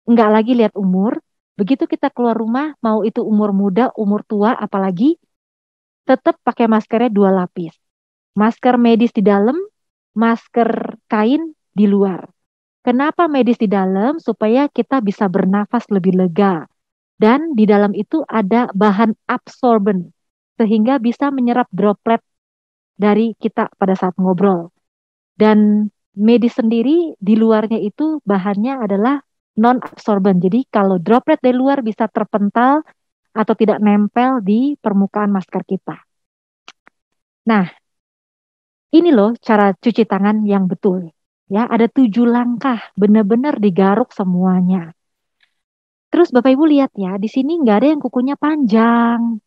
nggak lagi lihat umur. Begitu kita keluar rumah, mau itu umur muda, umur tua, apalagi tetap pakai maskernya 2 lapis. Masker medis di dalam, masker kain di luar. Kenapa medis di dalam? Supaya kita bisa bernafas lebih lega. Dan di dalam itu ada bahan absorben, sehingga bisa menyerap droplet dari kita pada saat ngobrol. Dan medis sendiri di luarnya itu bahannya adalah non-absorben. Jadi kalau droplet dari luar bisa terpental atau tidak nempel di permukaan masker kita. Nah, ini loh cara cuci tangan yang betul. Ya, ada 7 langkah, benar-benar digaruk semuanya. Terus Bapak Ibu lihat ya, di sini nggak ada yang kukunya panjang.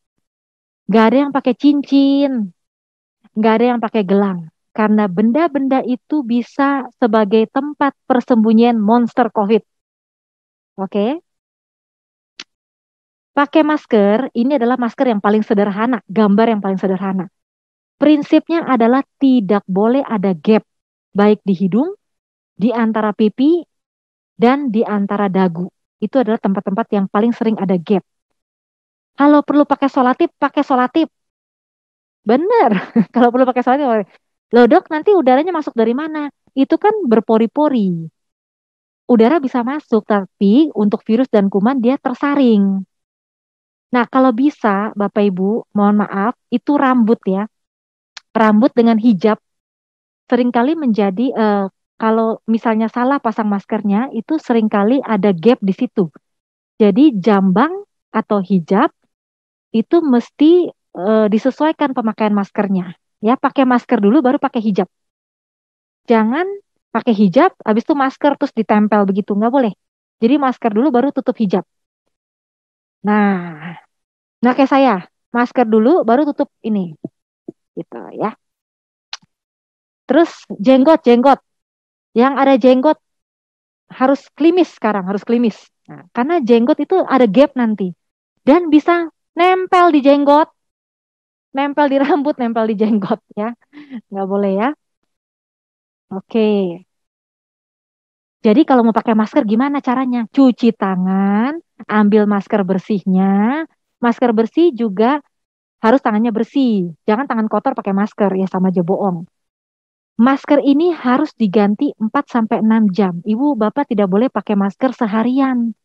Nggak ada yang pakai cincin, nggak ada yang pakai gelang. Karena benda-benda itu bisa sebagai tempat persembunyian monster COVID. Oke? Pakai masker, ini adalah masker yang paling sederhana, gambar yang paling sederhana. Prinsipnya adalah tidak boleh ada gap, baik di hidung, di antara pipi, dan di antara dagu. Itu adalah tempat-tempat yang paling sering ada gap. Kalau perlu pakai solatif, pakai solatif. Bener. Kalau perlu pakai solatif. Loh dok, nanti udaranya masuk dari mana? Itu kan berpori-pori. Udara bisa masuk, tapi untuk virus dan kuman dia tersaring. Nah, kalau bisa, Bapak Ibu, mohon maaf, itu rambut ya. Rambut dengan hijab seringkali menjadi, kalau misalnya salah pasang maskernya, itu seringkali ada gap di situ. Jadi jambang atau hijab itu mesti disesuaikan pemakaian maskernya. Ya, pakai masker dulu baru pakai hijab. Jangan pakai hijab, habis itu masker terus ditempel begitu, nggak boleh. Jadi masker dulu baru tutup hijab. Nah, nah kayak saya, masker dulu baru tutup ini, gitu ya. Terus jenggot, yang ada jenggot harus klimis sekarang, harus klimis. Nah, karena jenggot itu ada gap nanti dan bisa nempel di jenggot, nempel di rambut, nempel di jenggot ya, nggak boleh ya. Oke. Jadi kalau mau pakai masker gimana caranya? Cuci tangan, ambil masker bersihnya. Masker bersih juga harus tangannya bersih. Jangan tangan kotor pakai masker, ya sama aja bohong. Masker ini harus diganti 4-6 jam. Ibu, bapak tidak boleh pakai masker seharian.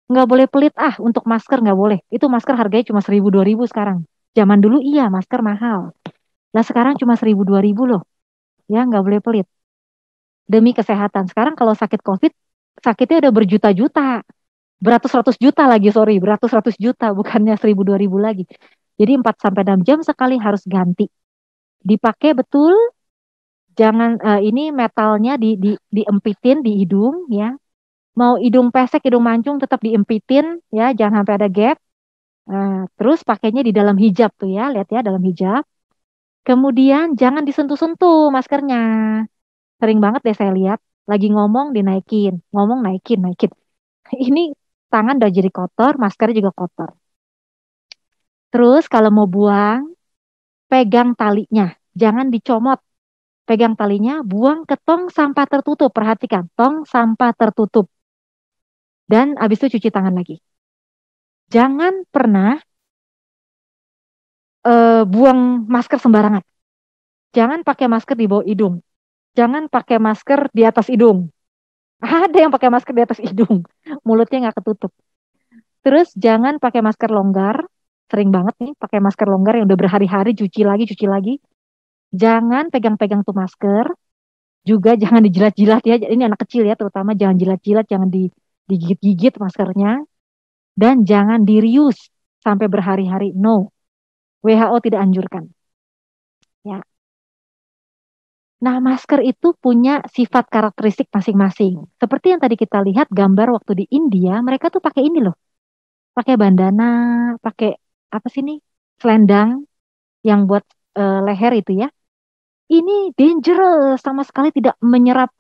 Nggak boleh pelit, untuk masker nggak boleh. Itu masker harganya cuma 1.000-2.000 sekarang. Zaman dulu iya, masker mahal. Nah sekarang cuma 1.000-2.000 loh. Ya, nggak boleh pelit. Demi kesehatan. Sekarang kalau sakit COVID, sakitnya udah berjuta-juta. Beratus-ratus juta lagi, sorry. Beratus-ratus juta, bukannya 1.000-2.000 lagi. Jadi 4-6 jam sekali harus ganti. Dipakai betul, jangan ini metalnya diempitin di hidung ya. Mau hidung pesek, hidung mancung tetap diempitin ya, jangan sampai ada gap. Nah, terus pakainya di dalam hijab tuh ya, lihat ya dalam hijab. Kemudian jangan disentuh-sentuh maskernya. Sering banget deh saya lihat, lagi ngomong dinaikin, ngomong naikin, naikin. Ini tangan udah jadi kotor, maskernya juga kotor. Terus kalau mau buang, pegang talinya, jangan dicomot. Pegang talinya, buang ke tong sampah tertutup. Perhatikan, tong sampah tertutup. Dan habis itu cuci tangan lagi. Jangan pernah buang masker sembarangan. Jangan pakai masker di bawah hidung. Jangan pakai masker di atas hidung. Ada yang pakai masker di atas hidung. Mulutnya nggak ketutup. Terus jangan pakai masker longgar. Sering banget nih pakai masker longgar yang udah berhari-hari cuci lagi, cuci lagi. Jangan pegang-pegang tuh masker. Juga jangan dijilat-jilat ya. Ini anak kecil ya terutama, jangan jilat-jilat, jangan digigit-gigit maskernya. Dan jangan di-reuse sampai berhari-hari. No. WHO tidak anjurkan. Ya. Nah, masker itu punya sifat karakteristik masing-masing. Seperti yang tadi kita lihat gambar waktu di India, mereka tuh pakai ini loh. Pakai bandana, pakai apa sih nih? Selendang yang buat leher itu ya. Ini dangerous, sama sekali tidak menyerap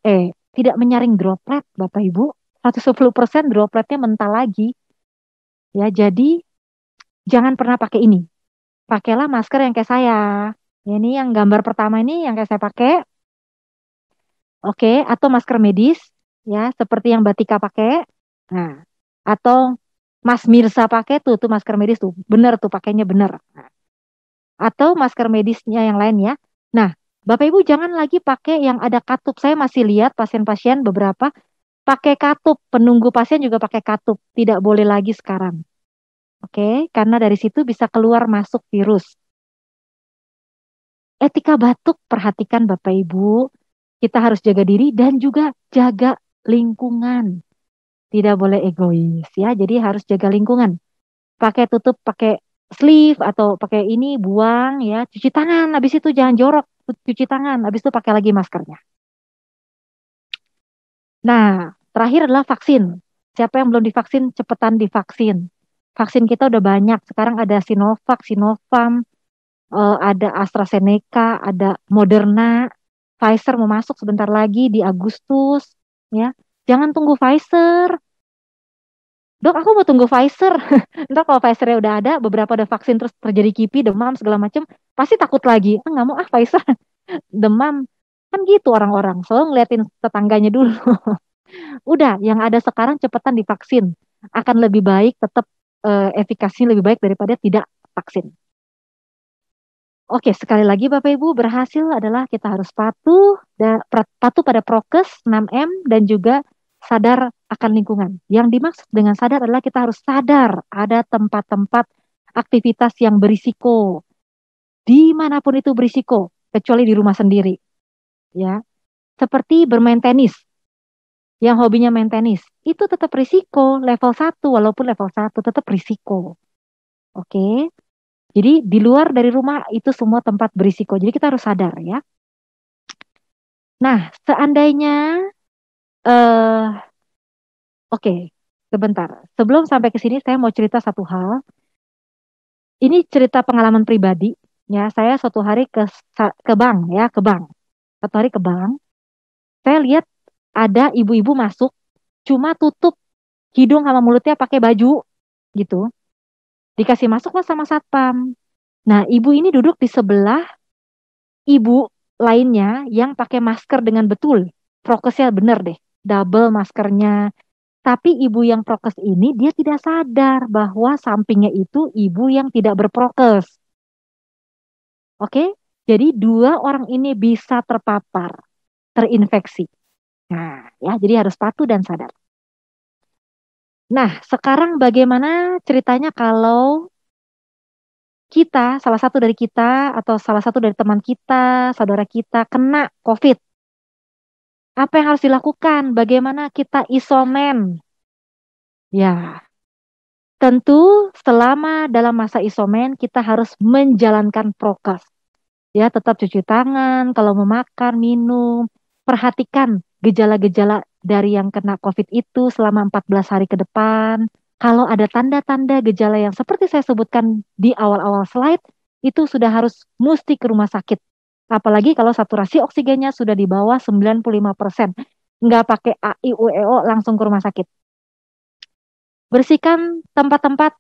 tidak menyaring droplet, Bapak Ibu. 110% dropletnya mental lagi. Ya, jadi jangan pernah pakai ini. Pakailah masker yang kayak saya. Ini yang gambar pertama ini yang kayak saya pakai. Oke, atau masker medis ya, seperti yang Mbak Tika pakai. Nah, atau Mas Mirsa pakai tuh masker medis tuh. Bener tuh pakainya bener. Nah, atau masker medisnya yang lain ya. Nah, Bapak Ibu jangan lagi pakai yang ada katup. Saya masih lihat pasien-pasien beberapa pakai katup. Penunggu pasien juga pakai katup. Tidak boleh lagi sekarang. Oke, karena dari situ bisa keluar masuk virus. Etika batuk, perhatikan Bapak Ibu. Kita harus jaga diri dan juga jaga lingkungan. Tidak boleh egois ya. Jadi harus jaga lingkungan. Pakai tutup, pakai sleeve atau pakai ini, buang ya. Cuci tangan, habis itu jangan jorok. Cuci tangan, habis itu pakai lagi maskernya. Nah, terakhir adalah vaksin. Siapa yang belum divaksin, cepetan divaksin. Vaksin kita udah banyak. Sekarang ada Sinovac, Sinopharm, ada AstraZeneca, ada Moderna, Pfizer mau masuk sebentar lagi di Agustus, ya. Jangan tunggu Pfizer. Dok, aku mau tunggu Pfizer. Ntar kalau Pfizer-nya udah ada, beberapa ada vaksin terus terjadi kipi, demam segala macam, pasti takut lagi. Nggak mau Pfizer, demam. Kan gitu orang-orang. Selalu ngeliatin tetangganya dulu. Udah, yang ada sekarang cepetan divaksin. Akan lebih baik tetap efikasinya lebih baik daripada tidak vaksin. Oke, sekali lagi Bapak Ibu, berhasil adalah kita harus patuh pada prokes 6M dan juga sadar akan lingkungan. Yang dimaksud dengan sadar adalah kita harus sadar ada tempat-tempat aktivitas yang berisiko. Dimanapun itu berisiko, kecuali di rumah sendiri. Ya, seperti bermain tenis. Yang hobinya main tenis, itu tetap risiko level 1, walaupun level 1 tetap risiko. Oke. Jadi di luar dari rumah itu semua tempat berisiko. Jadi kita harus sadar ya. Nah, seandainya oke, sebentar. Sebelum sampai ke sini saya mau cerita satu hal. Ini cerita pengalaman pribadi ya. Saya suatu hari ke bank ya, ke bank. Suatu hari ke bank, saya lihat ada ibu-ibu masuk cuma tutup hidung sama mulutnya pakai baju gitu. Dikasih masuk lah sama satpam. Nah, ibu ini duduk di sebelah ibu lainnya yang pakai masker dengan betul. Prokesnya bener deh, double maskernya. Tapi ibu yang prokes ini dia tidak sadar bahwa sampingnya itu ibu yang tidak berprokes. Oke, jadi dua orang ini bisa terpapar, terinfeksi. Nah, ya, jadi harus patuh dan sadar. Nah, sekarang bagaimana ceritanya kalau kita, salah satu dari kita, atau salah satu dari teman kita, saudara kita, kena COVID? Apa yang harus dilakukan? Bagaimana kita isomen? Ya, tentu selama dalam masa isomen, kita harus menjalankan prokes. Ya, tetap cuci tangan, kalau mau makan, minum. Perhatikan gejala-gejala dari yang kena COVID itu selama 14 hari ke depan. Kalau ada tanda-tanda gejala yang seperti saya sebutkan di awal-awal slide, itu sudah harus mesti ke rumah sakit. Apalagi kalau saturasi oksigennya sudah di bawah 95%. Nggak pakai AIUEO, langsung ke rumah sakit. Bersihkan tempat-tempat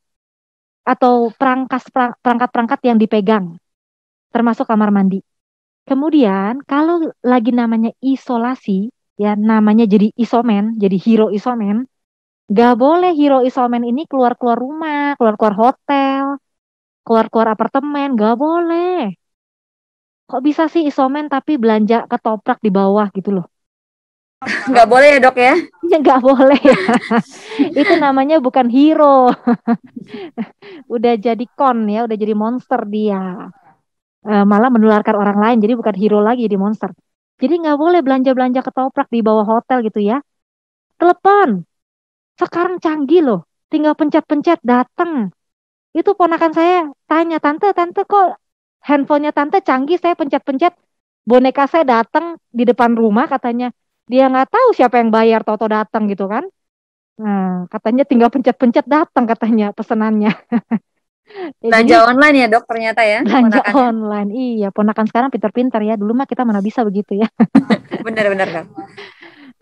atau perangkat-perangkat yang dipegang, termasuk kamar mandi. Kemudian kalau lagi namanya isolasi, ya namanya jadi isomen, jadi hero isomen, gak boleh hero isomen ini keluar-keluar rumah, keluar-keluar hotel, keluar-keluar apartemen, gak boleh. Kok bisa sih isomen tapi belanja ketoprak di bawah gitu loh? Nggak boleh ya dok ya? Ya gak boleh ya. Itu namanya bukan hero. Udah jadi kon ya, udah jadi monster dia. Malah menularkan orang lain, jadi bukan hero lagi, jadi monster. Jadi nggak boleh belanja-belanja ketoprak di bawah hotel gitu ya. Telepon, sekarang canggih loh, tinggal pencet-pencet datang. Itu ponakan saya tanya, tante kok handphonenya tante canggih, saya pencet-pencet, boneka saya datang di depan rumah katanya. Dia nggak tahu siapa yang bayar, toto datang gitu kan. Nah, katanya tinggal pencet-pencet datang katanya pesenannya. Belanja online ya dok ternyata ya. Belanja ponakannya. online, iya ponakan sekarang pintar-pintar ya. Dulu mah kita mana bisa begitu ya. Benar-benar kan.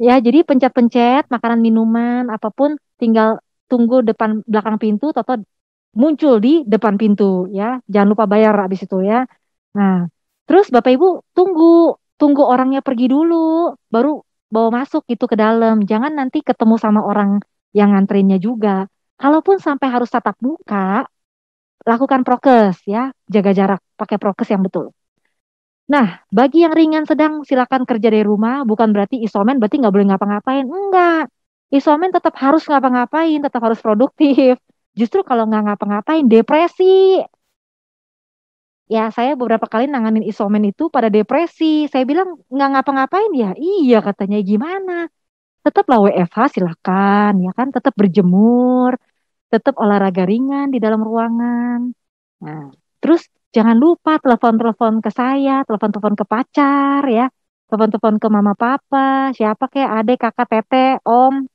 Ya, jadi pencet-pencet makanan minuman apapun tinggal tunggu depan belakang pintu atau muncul di depan pintu ya. Jangan lupa bayar habis itu ya. Nah, terus Bapak Ibu tunggu orangnya pergi dulu baru bawa masuk gitu ke dalam. Jangan nanti ketemu sama orang yang ngantrinnya juga. Kalaupun sampai harus tatap muka, lakukan prokes ya, jaga jarak, pakai prokes yang betul. Nah, bagi yang ringan sedang silakan kerja dari rumah, bukan berarti isomen berarti nggak boleh ngapa-ngapain. Enggak, isomen tetap harus ngapa-ngapain, tetap harus produktif. Justru kalau nggak ngapa-ngapain, depresi. Ya, saya beberapa kali nanganin isomen itu pada depresi. Saya bilang nggak ngapa-ngapain ya, iya katanya gimana. Tetaplah WFH silakan, ya kan, tetap berjemur, tetap olahraga ringan di dalam ruangan. Nah, terus jangan lupa telepon-telepon ke saya, telepon-telepon ke pacar ya, telepon-telepon ke mama papa, siapa kayak adik, kakak, tete, om.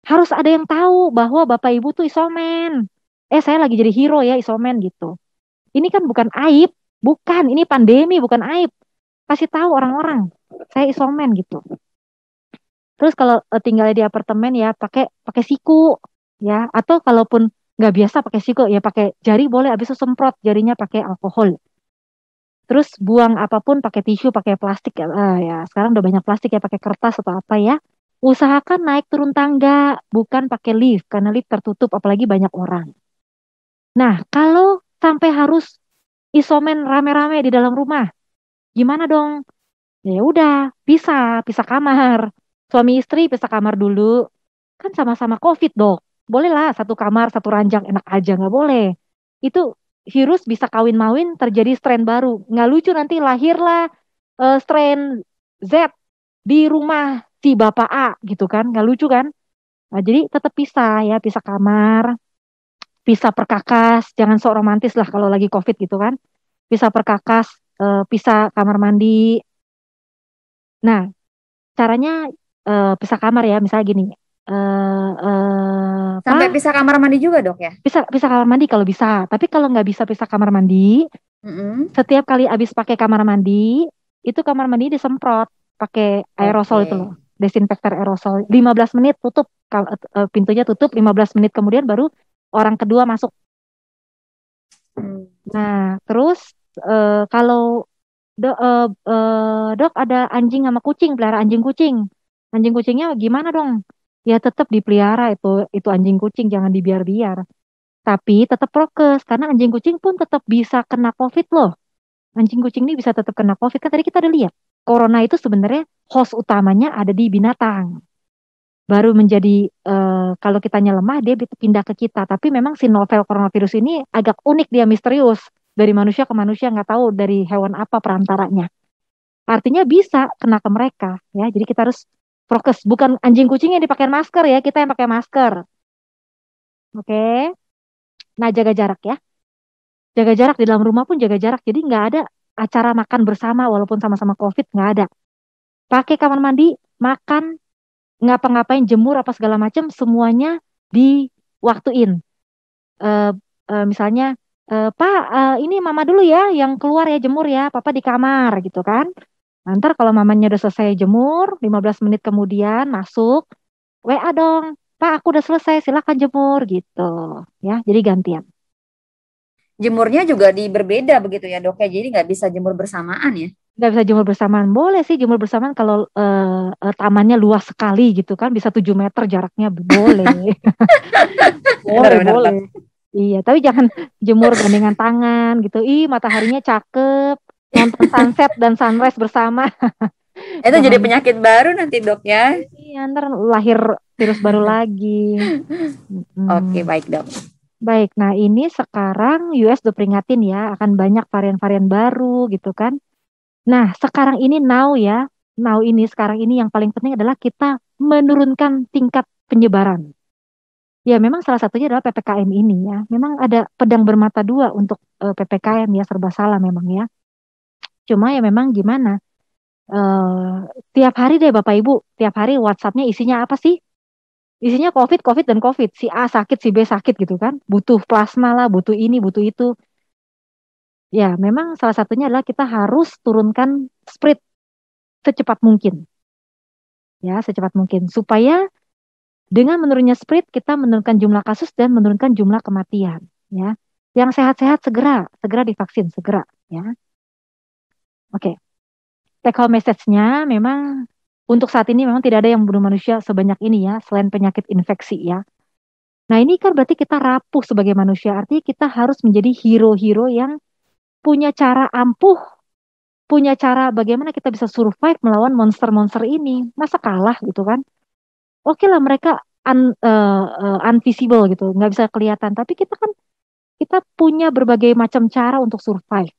Harus ada yang tahu bahwa bapak ibu tuh isomen. Saya lagi jadi hero ya isomen gitu. Ini kan bukan aib, bukan, ini pandemi bukan aib. Kasih tahu orang-orang, saya isomen gitu. Terus kalau tinggal di apartemen ya pakai siku ya, atau kalaupun nggak biasa pakai siku ya pakai jari boleh, habis itu semprot jarinya pakai alkohol. Terus buang apapun pakai tisu, pakai plastik ya. Ya sekarang udah banyak plastik ya, pakai kertas atau apa ya. Usahakan naik turun tangga, bukan pakai lift, karena lift tertutup, apalagi banyak orang. Nah, kalau sampai harus isomen rame-rame di dalam rumah, gimana dong? Ya udah, pisah kamar. Suami istri pisah kamar dulu. Kan sama-sama COVID, Dok. Boleh lah satu kamar, satu ranjang, enak aja, nggak boleh. Itu virus bisa kawin-mawin, terjadi strain baru. Nggak lucu nanti lahirlah strain Z di rumah si Bapak A gitu kan, nggak lucu kan? Nah, jadi tetap pisah ya, pisah kamar, pisah perkakas, jangan sok romantis lah kalau lagi COVID gitu kan. Pisah perkakas, pisah kamar mandi. Nah, caranya pisah kamar ya, misalnya gini. Sampai pisah kamar mandi juga, Dok ya? Pisah kamar mandi kalau bisa. Tapi kalau nggak bisa pisah kamar mandi, setiap kali habis pakai kamar mandi, itu kamar mandi disemprot pakai aerosol itu loh, desinfektor aerosol. 15 menit tutup, pintunya tutup, 15 menit kemudian baru orang kedua masuk. Nah, terus kalau dok ada anjing sama kucing, pelihara anjing kucing. Anjing kucingnya gimana dong? Ya tetap dipelihara itu anjing kucing, jangan dibiar-biar. Tapi tetap prokes, karena anjing kucing pun tetap bisa kena COVID loh. Anjing kucing ini bisa tetap kena COVID. Kan tadi kita udah lihat, corona itu sebenarnya host utamanya ada di binatang. Baru menjadi, kalau kitanya lemah, dia pindah ke kita. Tapi memang si novel coronavirus ini agak unik, dia misterius. Dari manusia ke manusia, nggak tahu dari hewan apa perantaranya. Artinya bisa kena ke mereka. Ya, jadi kita harus prokes. Bukan anjing kucing yang dipakai masker ya, kita yang pakai masker. Oke. Nah, jaga jarak ya. Jaga jarak di dalam rumah pun jaga jarak. Jadi nggak ada acara makan bersama walaupun sama-sama COVID, nggak ada. Pakai kamar mandi, makan, ngapa-ngapain, jemur apa segala macam, semuanya diwaktuin. Misalnya, Pak, ini mama dulu ya yang keluar ya jemur ya, papa di kamar gitu kan. Nanti kalau mamanya udah selesai jemur, 15 menit kemudian masuk, WA dong, Pak aku udah selesai, silakan jemur gitu. Ya, jadi gantian. Jemurnya juga berbeda begitu ya, Dok ya. Jadi nggak bisa jemur bersamaan ya? Nggak bisa jemur bersamaan. Boleh sih jemur bersamaan kalau tamannya luas sekali gitu kan, bisa 7 meter jaraknya, boleh. Boleh, Benar-benar. boleh. Iya, tapi jangan jemur gandengan tangan gitu. Ih, mataharinya cakep, nonton sunset dan sunrise bersama. Itu jadi Jangan. penyakit baru nanti, Dok ya. Iya, ntar lahir virus baru lagi. Oke, baik, Dok. Baik, nah ini sekarang US udah peringatin ya, akan banyak varian-varian baru gitu kan. Nah, sekarang ini sekarang ini yang paling penting adalah kita menurunkan tingkat penyebaran. Ya, memang salah satunya adalah PPKM ini ya. Memang ada pedang bermata dua untuk PPKM ya, serba salah memang ya. Cuma ya memang gimana? Tiap hari deh Bapak Ibu, tiap hari WhatsApp-nya isinya apa sih? Isinya COVID, COVID, dan COVID. Si A sakit, si B sakit gitu kan. Butuh plasma lah, butuh ini, butuh itu. Ya, memang salah satunya adalah kita harus turunkan spread secepat mungkin. Ya, secepat mungkin. Supaya dengan menurunnya spread, kita menurunkan jumlah kasus dan menurunkan jumlah kematian. Ya, yang sehat-sehat segera divaksin, segera. Ya, oke. Take home message-nya memang untuk saat ini memang tidak ada yang membunuh manusia sebanyak ini ya, selain penyakit infeksi ya. Nah ini kan berarti kita rapuh sebagai manusia, artinya kita harus menjadi hero-hero yang punya cara ampuh, punya cara bagaimana kita bisa survive melawan monster-monster ini. Masa kalah gitu kan? Oke lah mereka invisible gitu, nggak bisa kelihatan. Tapi kita punya berbagai macam cara untuk survive.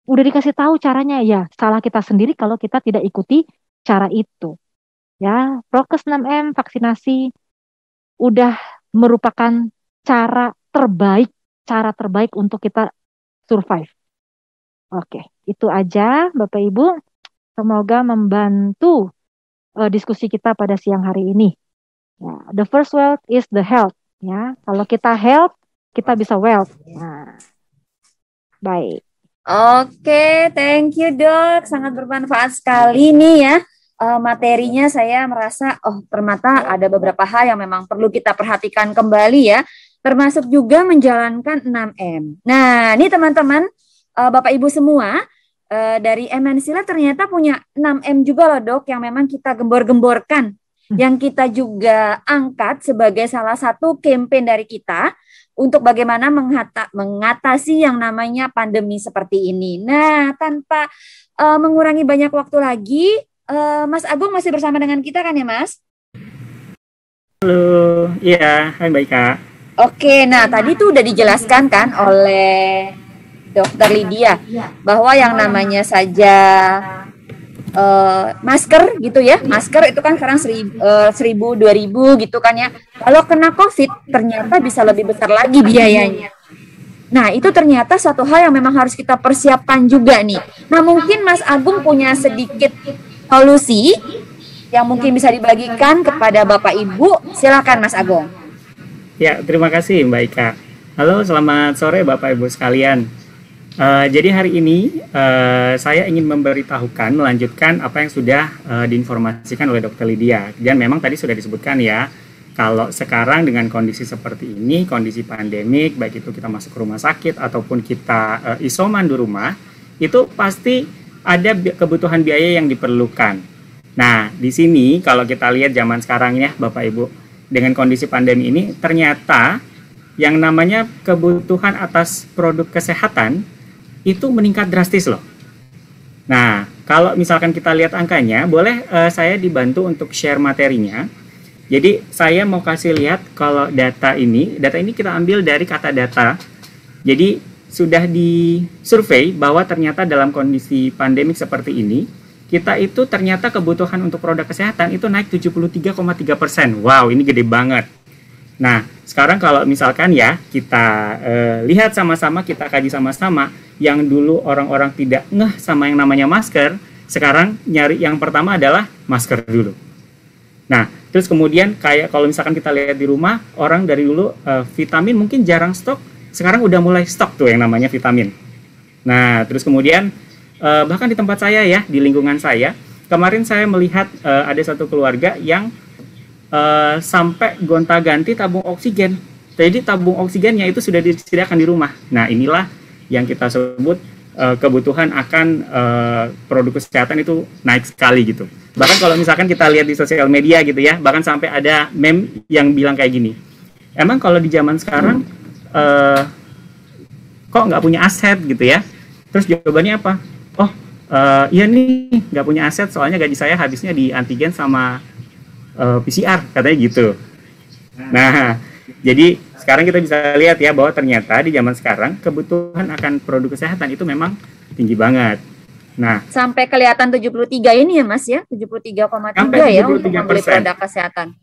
Udah dikasih tahu caranya ya, salah kita sendiri kalau kita tidak ikuti cara itu. Ya, prokes 6M, vaksinasi udah merupakan cara terbaik untuk kita survive. Oke, itu aja Bapak Ibu. Semoga membantu diskusi kita pada siang hari ini. Ya, the first wealth is the health. Ya, kalau kita health, kita bisa wealth. Nah, baik. Oke, thank you Dok. Sangat bermanfaat sekali nih ya. Materinya saya merasa, ternyata ada beberapa hal yang memang perlu kita perhatikan kembali ya. Termasuk juga menjalankan 6M. Nah, ini teman-teman, Bapak Ibu semua, dari MNC Life ternyata punya 6M juga loh Dok, yang memang kita gembor-gemborkan. yang kita juga angkat sebagai salah satu campaign dari kita untuk bagaimana mengatasi yang namanya pandemi seperti ini. Nah, tanpa mengurangi banyak waktu lagi, Mas Agung masih bersama dengan kita kan ya, Mas? Halo, iya, hai Mbak Ika. Oke, nah tadi tuh udah dijelaskan kan oleh Dokter Lydia bahwa yang namanya saja masker gitu ya, masker itu kan sekarang 1.000, 2.000 gitu kan ya. Kalau kena COVID ternyata bisa lebih besar lagi biayanya. Nah itu ternyata satu hal yang memang harus kita persiapkan juga nih. Nah mungkin Mas Agung punya sedikit solusi yang mungkin bisa dibagikan kepada Bapak Ibu. Silakan Mas Agung. Ya, terima kasih Mbak Ika. Halo, selamat sore Bapak Ibu sekalian. Jadi hari ini saya ingin melanjutkan apa yang sudah diinformasikan oleh Dr. Lydia. Dan memang tadi sudah disebutkan ya, kalau sekarang dengan kondisi seperti ini, kondisi pandemik, baik itu kita masuk ke rumah sakit ataupun kita isoman di rumah, itu pasti ada kebutuhan biaya yang diperlukan. Nah, di sini kalau kita lihat zaman sekarang ya Bapak Ibu, dengan kondisi pandemi ini ternyata yang namanya kebutuhan atas produk kesehatan itu meningkat drastis loh. Nah, kalau misalkan kita lihat angkanya, boleh saya dibantu untuk share materinya. Jadi saya mau kasih lihat kalau data ini kita ambil dari kata data. Jadi sudah disurvei bahwa ternyata dalam kondisi pandemik seperti ini, kita itu ternyata kebutuhan untuk produk kesehatan itu naik 73,3%. Wow, ini gede banget. Nah, sekarang kalau misalkan ya kita lihat sama-sama, kita kaji sama-sama, yang dulu orang-orang tidak ngeh sama yang namanya masker, sekarang nyari yang pertama adalah masker dulu. Nah, terus kemudian kayak kalau misalkan kita lihat di rumah, orang dari dulu vitamin mungkin jarang stok, sekarang udah mulai stok tuh yang namanya vitamin. Nah, terus kemudian bahkan di tempat saya ya, di lingkungan saya, kemarin saya melihat ada satu keluarga yang sampai gonta-ganti tabung oksigen. Jadi tabung oksigennya itu sudah disediakan di rumah. Nah, inilah yang kita sebut kebutuhan akan produk kesehatan itu naik sekali gitu. Bahkan kalau misalkan kita lihat di sosial media gitu ya, bahkan sampai ada meme yang bilang kayak gini, emang kalau di zaman sekarang kok nggak punya aset gitu ya? Terus jawabannya apa? Oh, iya nih, nggak punya aset soalnya gaji saya habisnya di antigen sama PCR, katanya gitu. Nah, jadi sekarang kita bisa lihat ya bahwa ternyata di zaman sekarang kebutuhan akan produk kesehatan itu memang tinggi banget. Nah, sampai kelihatan 73 ini ya Mas ya, 73,3 ya untuk membeli produk kesehatan.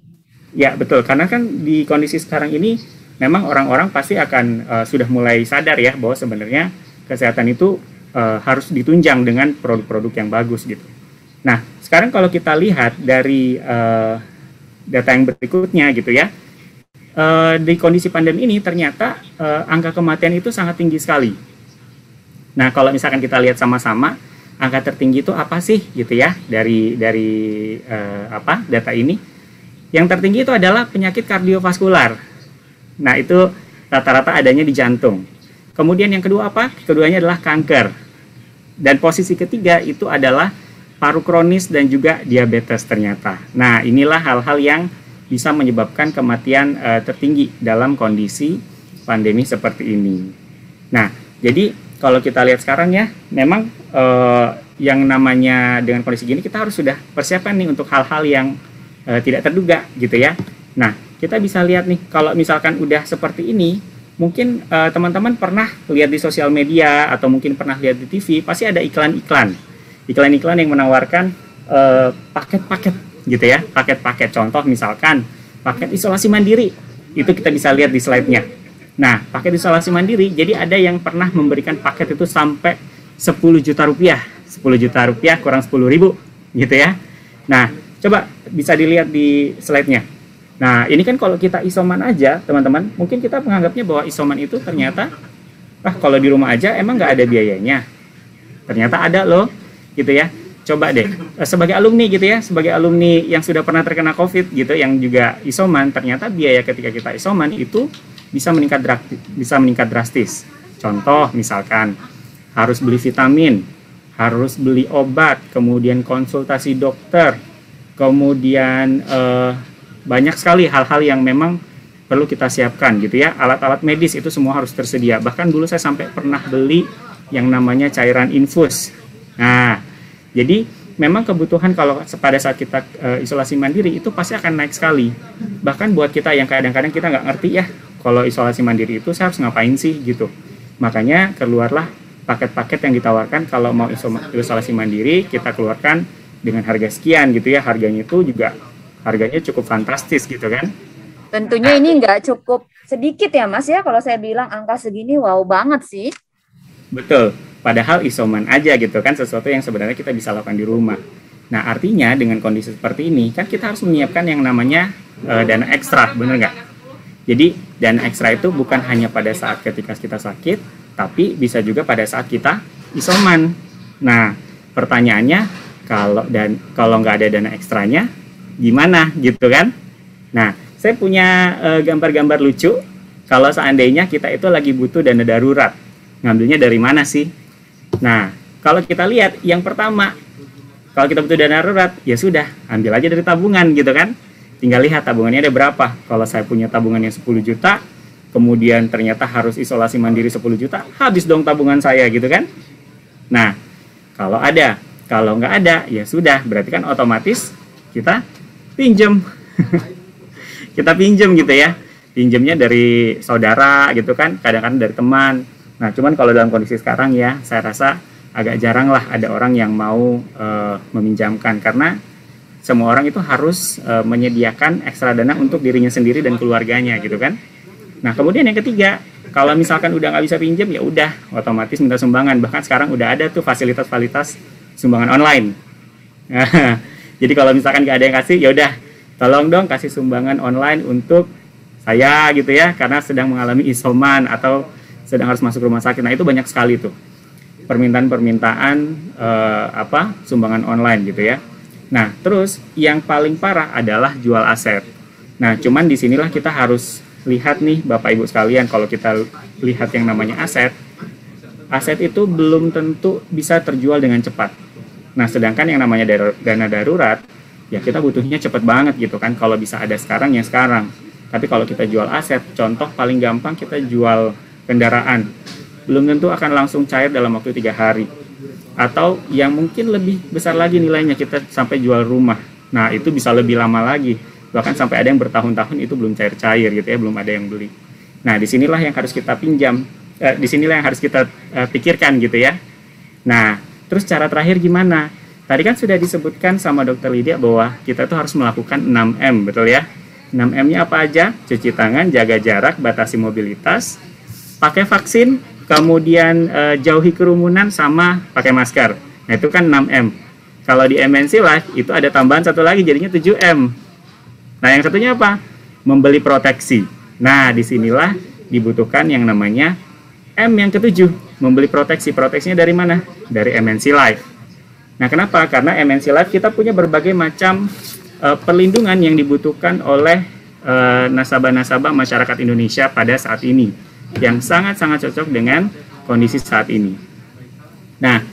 Ya, betul. Karena kan di kondisi sekarang ini memang orang-orang pasti akan sudah mulai sadar ya bahwa sebenarnya kesehatan itu harus ditunjang dengan produk-produk yang bagus gitu. Nah, sekarang kalau kita lihat dari data yang berikutnya gitu ya, di kondisi pandemi ini ternyata angka kematian itu sangat tinggi sekali. Nah, kalau misalkan kita lihat sama-sama, angka tertinggi itu apa sih gitu ya dari data ini? Yang tertinggi itu adalah penyakit kardiovaskular. Nah, itu rata-rata adanya di jantung. Kemudian yang kedua apa? Keduanya adalah kanker. Dan posisi ketiga itu adalah paru kronis dan juga diabetes ternyata. Nah, inilah hal-hal yang bisa menyebabkan kematian tertinggi dalam kondisi pandemi seperti ini. Nah, jadi kalau kita lihat sekarang ya, memang yang namanya dengan kondisi gini kita harus sudah persiapkan nih untuk hal-hal yang tidak terduga gitu ya. Nah, kita bisa lihat nih kalau misalkan udah seperti ini, mungkin teman-teman pernah lihat di sosial media atau mungkin pernah lihat di TV, pasti ada iklan-iklan yang menawarkan paket-paket gitu ya, paket-paket. Contoh misalkan paket isolasi mandiri, itu kita bisa lihat di slide-nya. Nah, paket isolasi mandiri, jadi ada yang pernah memberikan paket itu sampai 10 juta rupiah, 10 juta rupiah kurang 10.000 gitu ya. Nah, coba bisa dilihat di slide-nya. Nah, ini kan kalau kita isoman aja, teman-teman, mungkin kita menganggapnya bahwa isoman itu ternyata, kalau di rumah aja emang nggak ada biayanya. Ternyata ada loh, gitu ya. Coba deh, sebagai alumni gitu ya, sebagai alumni yang sudah pernah terkena COVID gitu, yang juga isoman, ternyata biaya ketika kita isoman itu bisa meningkat drastis. Contoh misalkan, harus beli vitamin, harus beli obat, kemudian konsultasi dokter, kemudian banyak sekali hal-hal yang memang perlu kita siapkan gitu ya. Alat-alat medis itu semua harus tersedia. Bahkan dulu saya sampai pernah beli yang namanya cairan infus. Nah, jadi memang kebutuhan kalau pada saat kita isolasi mandiri itu pasti akan naik sekali. Bahkan buat kita yang kadang-kadang kita nggak ngerti ya, kalau isolasi mandiri itu saya harus ngapain sih gitu. Makanya keluarlah paket-paket yang ditawarkan kalau mau isolasi mandiri, kita keluarkan dengan harga sekian gitu ya. Harganya itu juga harganya cukup fantastis gitu kan. Tentunya ini nggak cukup sedikit ya Mas ya, kalau saya bilang angka segini wow banget sih. Betul, padahal isoman aja gitu kan, sesuatu yang sebenarnya kita bisa lakukan di rumah. Nah artinya dengan kondisi seperti ini kan kita harus menyiapkan yang namanya dana ekstra, bener nggak? Jadi dana ekstra itu bukan hanya pada saat ketika kita sakit, tapi bisa juga pada saat kita isoman. Nah pertanyaannya, kalau nggak ada dana ekstranya gimana gitu kan? Nah saya punya gambar-gambar lucu kalau seandainya kita itu lagi butuh dana darurat. Ngambilnya dari mana sih? Nah, kalau kita lihat yang pertama, kalau kita butuh dana darurat, ya sudah, ambil aja dari tabungan gitu kan. Tinggal lihat tabungannya ada berapa. Kalau saya punya tabungan yang 10 juta, kemudian ternyata harus isolasi mandiri 10 juta, habis dong tabungan saya gitu kan. Nah, kalau ada, kalau nggak ada, ya sudah, berarti kan otomatis kita pinjam. Kita pinjam gitu ya. Pinjamnya dari saudara gitu kan, kadang-kadang dari teman. Nah, cuman kalau dalam kondisi sekarang ya, saya rasa agak jarang lah ada orang yang mau meminjamkan, karena semua orang itu harus menyediakan ekstra dana untuk dirinya sendiri dan keluarganya gitu kan. Nah, kemudian yang ketiga, kalau misalkan udah nggak bisa pinjam, ya udah otomatis minta sumbangan. Bahkan sekarang udah ada tuh fasilitas-fasilitas sumbangan online. Jadi kalau misalkan nggak ada yang kasih, ya udah tolong dong kasih sumbangan online untuk saya gitu ya, karena sedang mengalami isoman atau sedang harus masuk rumah sakit. Nah itu banyak sekali tuh permintaan sumbangan online gitu ya. Nah terus yang paling parah adalah jual aset. Nah cuman disinilah kita harus lihat nih Bapak Ibu sekalian, kalau kita lihat yang namanya aset itu belum tentu bisa terjual dengan cepat. Nah sedangkan yang namanya dana darurat ya kita butuhnya cepat banget gitu kan. Kalau bisa ada sekarang ya sekarang. Tapi kalau kita jual aset, contoh paling gampang kita jual kendaraan, belum tentu akan langsung cair dalam waktu 3 hari. Atau yang mungkin lebih besar lagi nilainya, kita sampai jual rumah. Nah itu bisa lebih lama lagi, bahkan sampai ada yang bertahun-tahun itu belum cair-cair gitu ya, belum ada yang beli. Nah disinilah yang harus kita disinilah yang harus kita pikirkan gitu ya. Nah terus cara terakhir gimana? Tadi kan sudah disebutkan sama Dr. Lydia bahwa kita tuh harus melakukan 6M, betul ya? 6M-nya apa aja? Cuci tangan, jaga jarak, batasi mobilitas, pakai vaksin, kemudian jauhi kerumunan, sama pakai masker. Nah itu kan 6M. Kalau di MNC Life itu ada tambahan satu lagi, jadinya 7M. Nah yang satunya apa? Membeli proteksi. Nah disinilah dibutuhkan yang namanya M yang ke-7, membeli proteksi. Proteksinya dari mana? Dari MNC Life. Nah kenapa? Karena MNC Life kita punya berbagai macam perlindungan yang dibutuhkan oleh nasabah-nasabah masyarakat Indonesia pada saat ini, yang sangat-sangat cocok dengan kondisi saat ini. Nah,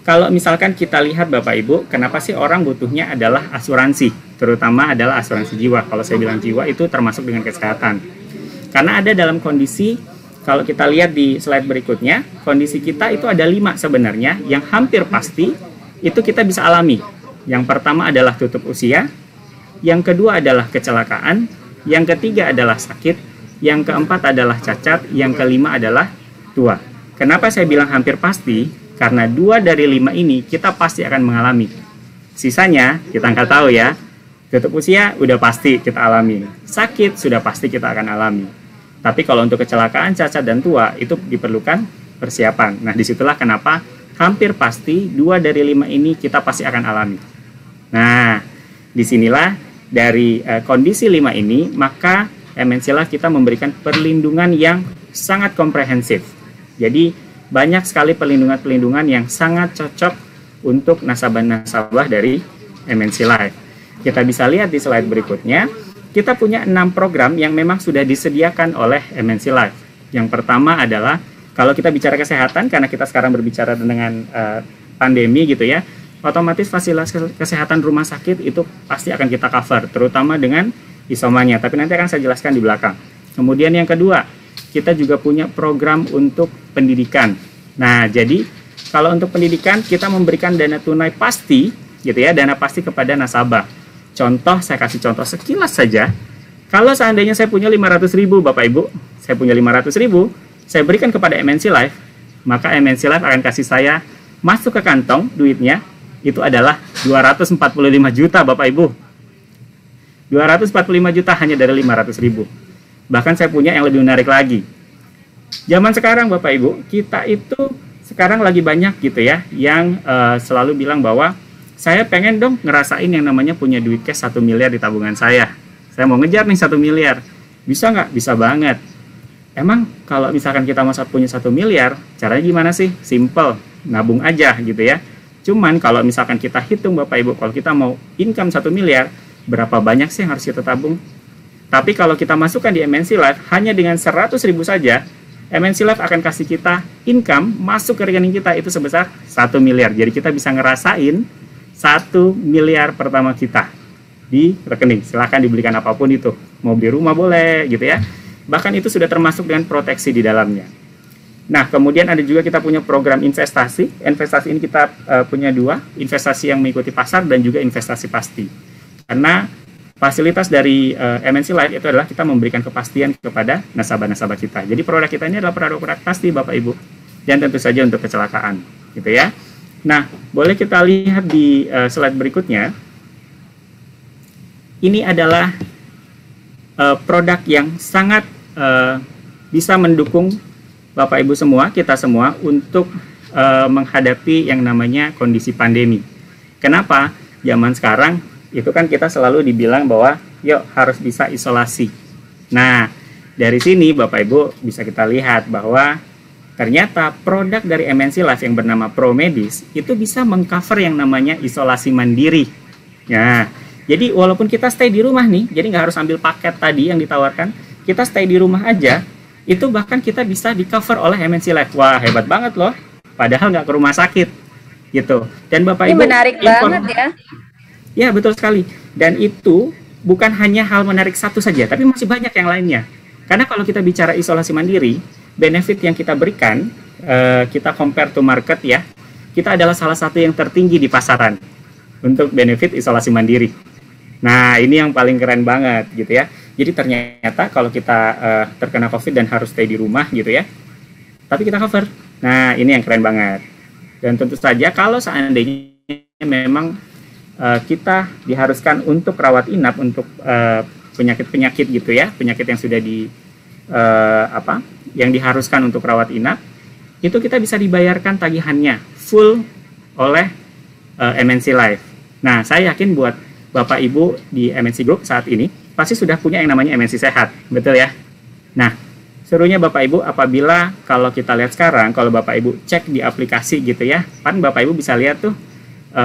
kalau misalkan kita lihat Bapak Ibu, kenapa sih orang butuhnya adalah asuransi, terutama adalah asuransi jiwa. Kalau saya bilang jiwa itu termasuk dengan kesehatan. Karena ada dalam kondisi, kalau kita lihat di slide berikutnya, kondisi kita itu ada 5 sebenarnya yang hampir pasti itu kita bisa alami. Yang pertama adalah tutup usia, yang kedua adalah kecelakaan, yang ketiga adalah sakit, yang keempat adalah cacat, yang kelima adalah tua. Kenapa saya bilang hampir pasti? Karena 2 dari 5 ini kita pasti akan mengalami. Sisanya kita nggak tahu ya. Tutup usia udah pasti kita alami. Sakit sudah pasti kita akan alami. Tapi kalau untuk kecelakaan, cacat, dan tua itu diperlukan persiapan. Nah disitulah kenapa hampir pasti 2 dari 5 ini kita pasti akan alami. Nah disinilah dari kondisi 5 ini, maka MNC Life kita memberikan perlindungan yang sangat komprehensif. Jadi banyak sekali perlindungan-perlindungan yang sangat cocok untuk nasabah-nasabah dari MNC Life. Kita bisa lihat di slide berikutnya, kita punya 6 program yang memang sudah disediakan oleh MNC Life. Yang pertama adalah, kalau kita bicara kesehatan, karena kita sekarang berbicara dengan pandemi gitu ya, otomatis fasilitas kesehatan rumah sakit itu pasti akan kita cover, terutama dengan isomannya. Tapi nanti akan saya jelaskan di belakang. Kemudian yang kedua, kita juga punya program untuk pendidikan. Nah, jadi kalau untuk pendidikan kita memberikan dana tunai pasti, gitu ya, dana pasti kepada nasabah. Contoh, saya kasih contoh sekilas saja. Kalau seandainya saya punya 500.000, Bapak Ibu, saya punya 500.000, saya berikan kepada MNC Life, maka MNC Life akan kasih saya masuk ke kantong duitnya, itu adalah 245 juta, Bapak Ibu. 245 juta hanya dari 500.000. Bahkan saya punya yang lebih menarik lagi. Zaman sekarang, Bapak Ibu, kita itu sekarang lagi banyak gitu ya, yang selalu bilang bahwa saya pengen dong ngerasain yang namanya punya duit cash 1 miliar di tabungan saya. Saya mau ngejar nih 1 miliar. Bisa nggak? Bisa banget. Emang kalau misalkan kita mau punya 1 miliar, caranya gimana sih? Simple, nabung aja gitu ya. Cuman kalau misalkan kita hitung Bapak Ibu, kalau kita mau income 1 miliar, berapa banyak sih yang harus kita tabung? Tapi kalau kita masukkan di MNC Life, hanya dengan 100.000 saja, MNC Life akan kasih kita income masuk ke rekening kita itu sebesar 1 miliar. Jadi kita bisa ngerasain 1 miliar pertama kita di rekening. Silahkan dibelikan apapun itu, mau beli rumah boleh gitu ya. Bahkan itu sudah termasuk dengan proteksi di dalamnya. Nah, kemudian ada juga kita punya program investasi. Investasi ini kita punya dua, investasi yang mengikuti pasar dan juga investasi pasti. Karena fasilitas dari MNC Life itu adalah kita memberikan kepastian kepada nasabah-nasabah kita. Jadi produk kita ini adalah produk pasti, Bapak Ibu. Dan tentu saja untuk kecelakaan, gitu ya. Nah, boleh kita lihat di slide berikutnya. Ini adalah produk yang sangat bisa mendukung Bapak Ibu semua, kita semua untuk menghadapi yang namanya kondisi pandemi. Kenapa? Zaman sekarang itu kan kita selalu dibilang bahwa yuk harus bisa isolasi. Nah, dari sini Bapak Ibu bisa kita lihat bahwa ternyata produk dari MNC Life yang bernama ProMedis itu bisa mengcover yang namanya isolasi mandiri. Nah, jadi walaupun kita stay di rumah nih, jadi nggak harus ambil paket tadi yang ditawarkan, kita stay di rumah aja, itu bahkan kita bisa di cover oleh MNC Life. Wah, hebat banget loh. Padahal nggak ke rumah sakit, gitu. Dan Bapak Ibu, ini menarik banget ya. Ya, betul sekali. Dan itu bukan hanya hal menarik satu saja, tapi masih banyak yang lainnya. Karena kalau kita bicara isolasi mandiri, benefit yang kita berikan, kita compare to market ya, kita adalah salah satu yang tertinggi di pasaran untuk benefit isolasi mandiri. Nah, ini yang paling keren banget gitu ya. Jadi ternyata kalau kita terkena COVID dan harus stay di rumah gitu ya, tapi kita cover. Nah, ini yang keren banget. Dan tentu saja kalau seandainya memang kita diharuskan untuk rawat inap untuk penyakit-penyakit gitu ya, penyakit yang sudah yang diharuskan untuk rawat inap, itu kita bisa dibayarkan tagihannya full oleh MNC Life. Nah, saya yakin buat Bapak Ibu di MNC Group saat ini pasti sudah punya yang namanya MNC Sehat, betul ya? Nah, serunya Bapak Ibu apabila kalau kita lihat sekarang, kalau Bapak Ibu cek di aplikasi gitu ya, kan Bapak Ibu bisa lihat tuh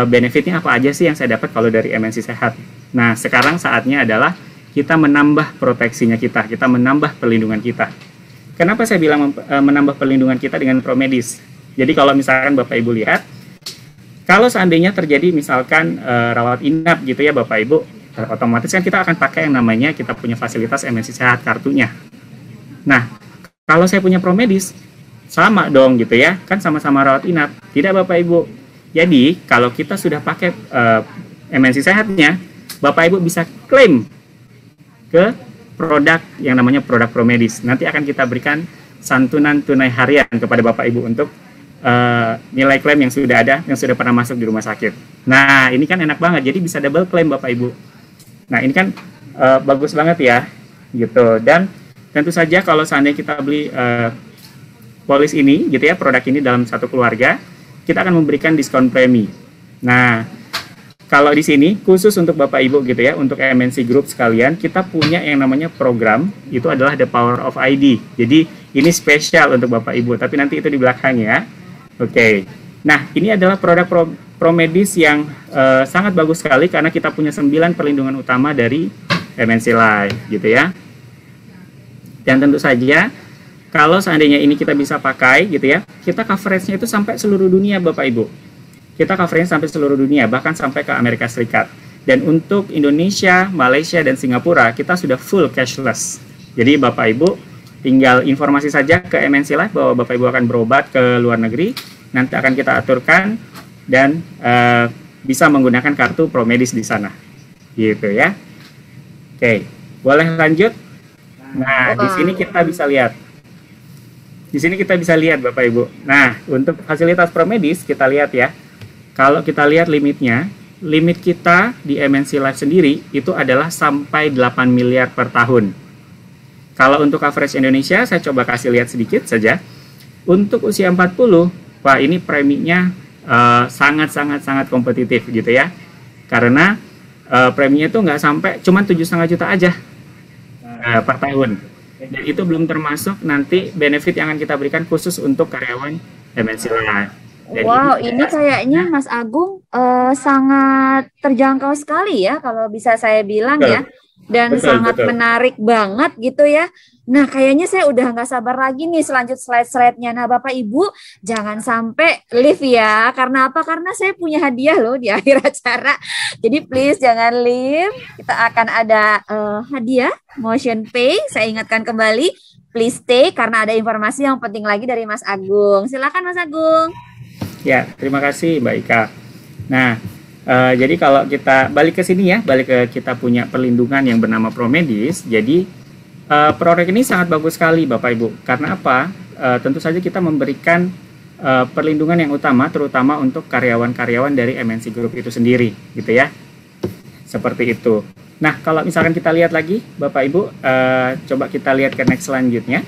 benefitnya apa aja sih yang saya dapat kalau dari MNC Sehat. Nah, sekarang saatnya adalah kita menambah proteksinya kita menambah perlindungan kita. Kenapa saya bilang menambah perlindungan kita dengan ProMedis? Jadi kalau misalkan Bapak Ibu lihat, kalau seandainya terjadi misalkan rawat inap gitu ya Bapak Ibu, otomatis kan kita akan pakai yang namanya kita punya fasilitas MNC Sehat kartunya. Nah, kalau saya punya ProMedis, sama dong gitu ya, kan sama-sama rawat inap. Tidak Bapak Ibu. Jadi kalau kita sudah pakai MNC Sehatnya, Bapak Ibu bisa klaim ke produk yang namanya produk ProMedis. Nanti akan kita berikan santunan tunai harian kepada Bapak Ibu untuk nilai klaim yang sudah ada, yang sudah pernah masuk di rumah sakit. Nah, ini kan enak banget, jadi bisa double klaim Bapak Ibu. Nah, ini kan bagus banget ya, gitu. Dan tentu saja kalau seandainya kita beli polis ini, gitu ya, produk ini dalam satu keluarga, kita akan memberikan diskon premi. Nah, kalau di sini khusus untuk Bapak Ibu gitu ya, untuk MNC Group sekalian, kita punya yang namanya program, itu adalah The Power of ID. Jadi ini spesial untuk Bapak Ibu, tapi nanti itu di belakang ya. Oke. Nah, ini adalah produk ProMedis yang sangat bagus sekali karena kita punya 9 perlindungan utama dari MNC Life gitu ya. Dan tentu saja kalau seandainya ini kita bisa pakai gitu ya, kita coveragenya itu sampai seluruh dunia Bapak Ibu. kita covernya sampai seluruh dunia, bahkan sampai ke Amerika Serikat. Dan untuk Indonesia, Malaysia, dan Singapura, kita sudah full cashless. Jadi Bapak Ibu tinggal informasi saja ke MNC Life bahwa Bapak Ibu akan berobat ke luar negeri, nanti akan kita aturkan dan bisa menggunakan kartu ProMedis di sana. Gitu ya. Oke, boleh lanjut? Nah, di sini kita bisa lihat. Di sini kita bisa lihat Bapak Ibu. Nah, untuk fasilitas ProMedis kita lihat ya. Kalau kita lihat limitnya, limit kita di MNC Life sendiri itu adalah sampai 8 miliar per tahun. Kalau untuk coverage Indonesia, saya coba kasih lihat sedikit saja. Untuk usia 40, wah ini preminya sangat kompetitif gitu ya. Karena preminya itu nggak sampai, cuma 7,5 juta aja per tahun. Dan itu belum termasuk nanti benefit yang akan kita berikan khusus untuk karyawan MNC Life. Wow, ini kayaknya Mas Agung sangat terjangkau sekali ya kalau bisa saya bilang ya. Dan sangat menarik banget gitu ya. Nah, kayaknya saya udah nggak sabar lagi nih selanjut slide-slide-nya. Nah, Bapak Ibu jangan sampai leave ya. Karena apa? Karena saya punya hadiah loh di akhir acara. Jadi please jangan leave. Kita akan ada hadiah Motion Pay. Saya ingatkan kembali, please stay karena ada informasi yang penting lagi dari Mas Agung. Silakan Mas Agung. Ya, terima kasih Mbak Ika. Nah, jadi kalau kita balik ke sini ya, balik ke kita punya perlindungan yang bernama ProMedis. Jadi produk ini sangat bagus sekali Bapak Ibu. Karena apa? Tentu saja kita memberikan perlindungan yang utama, terutama untuk karyawan-karyawan dari MNC Group itu sendiri, gitu ya. Seperti itu. Nah, kalau misalkan kita lihat lagi, Bapak Ibu, coba kita lihat ke next selanjutnya.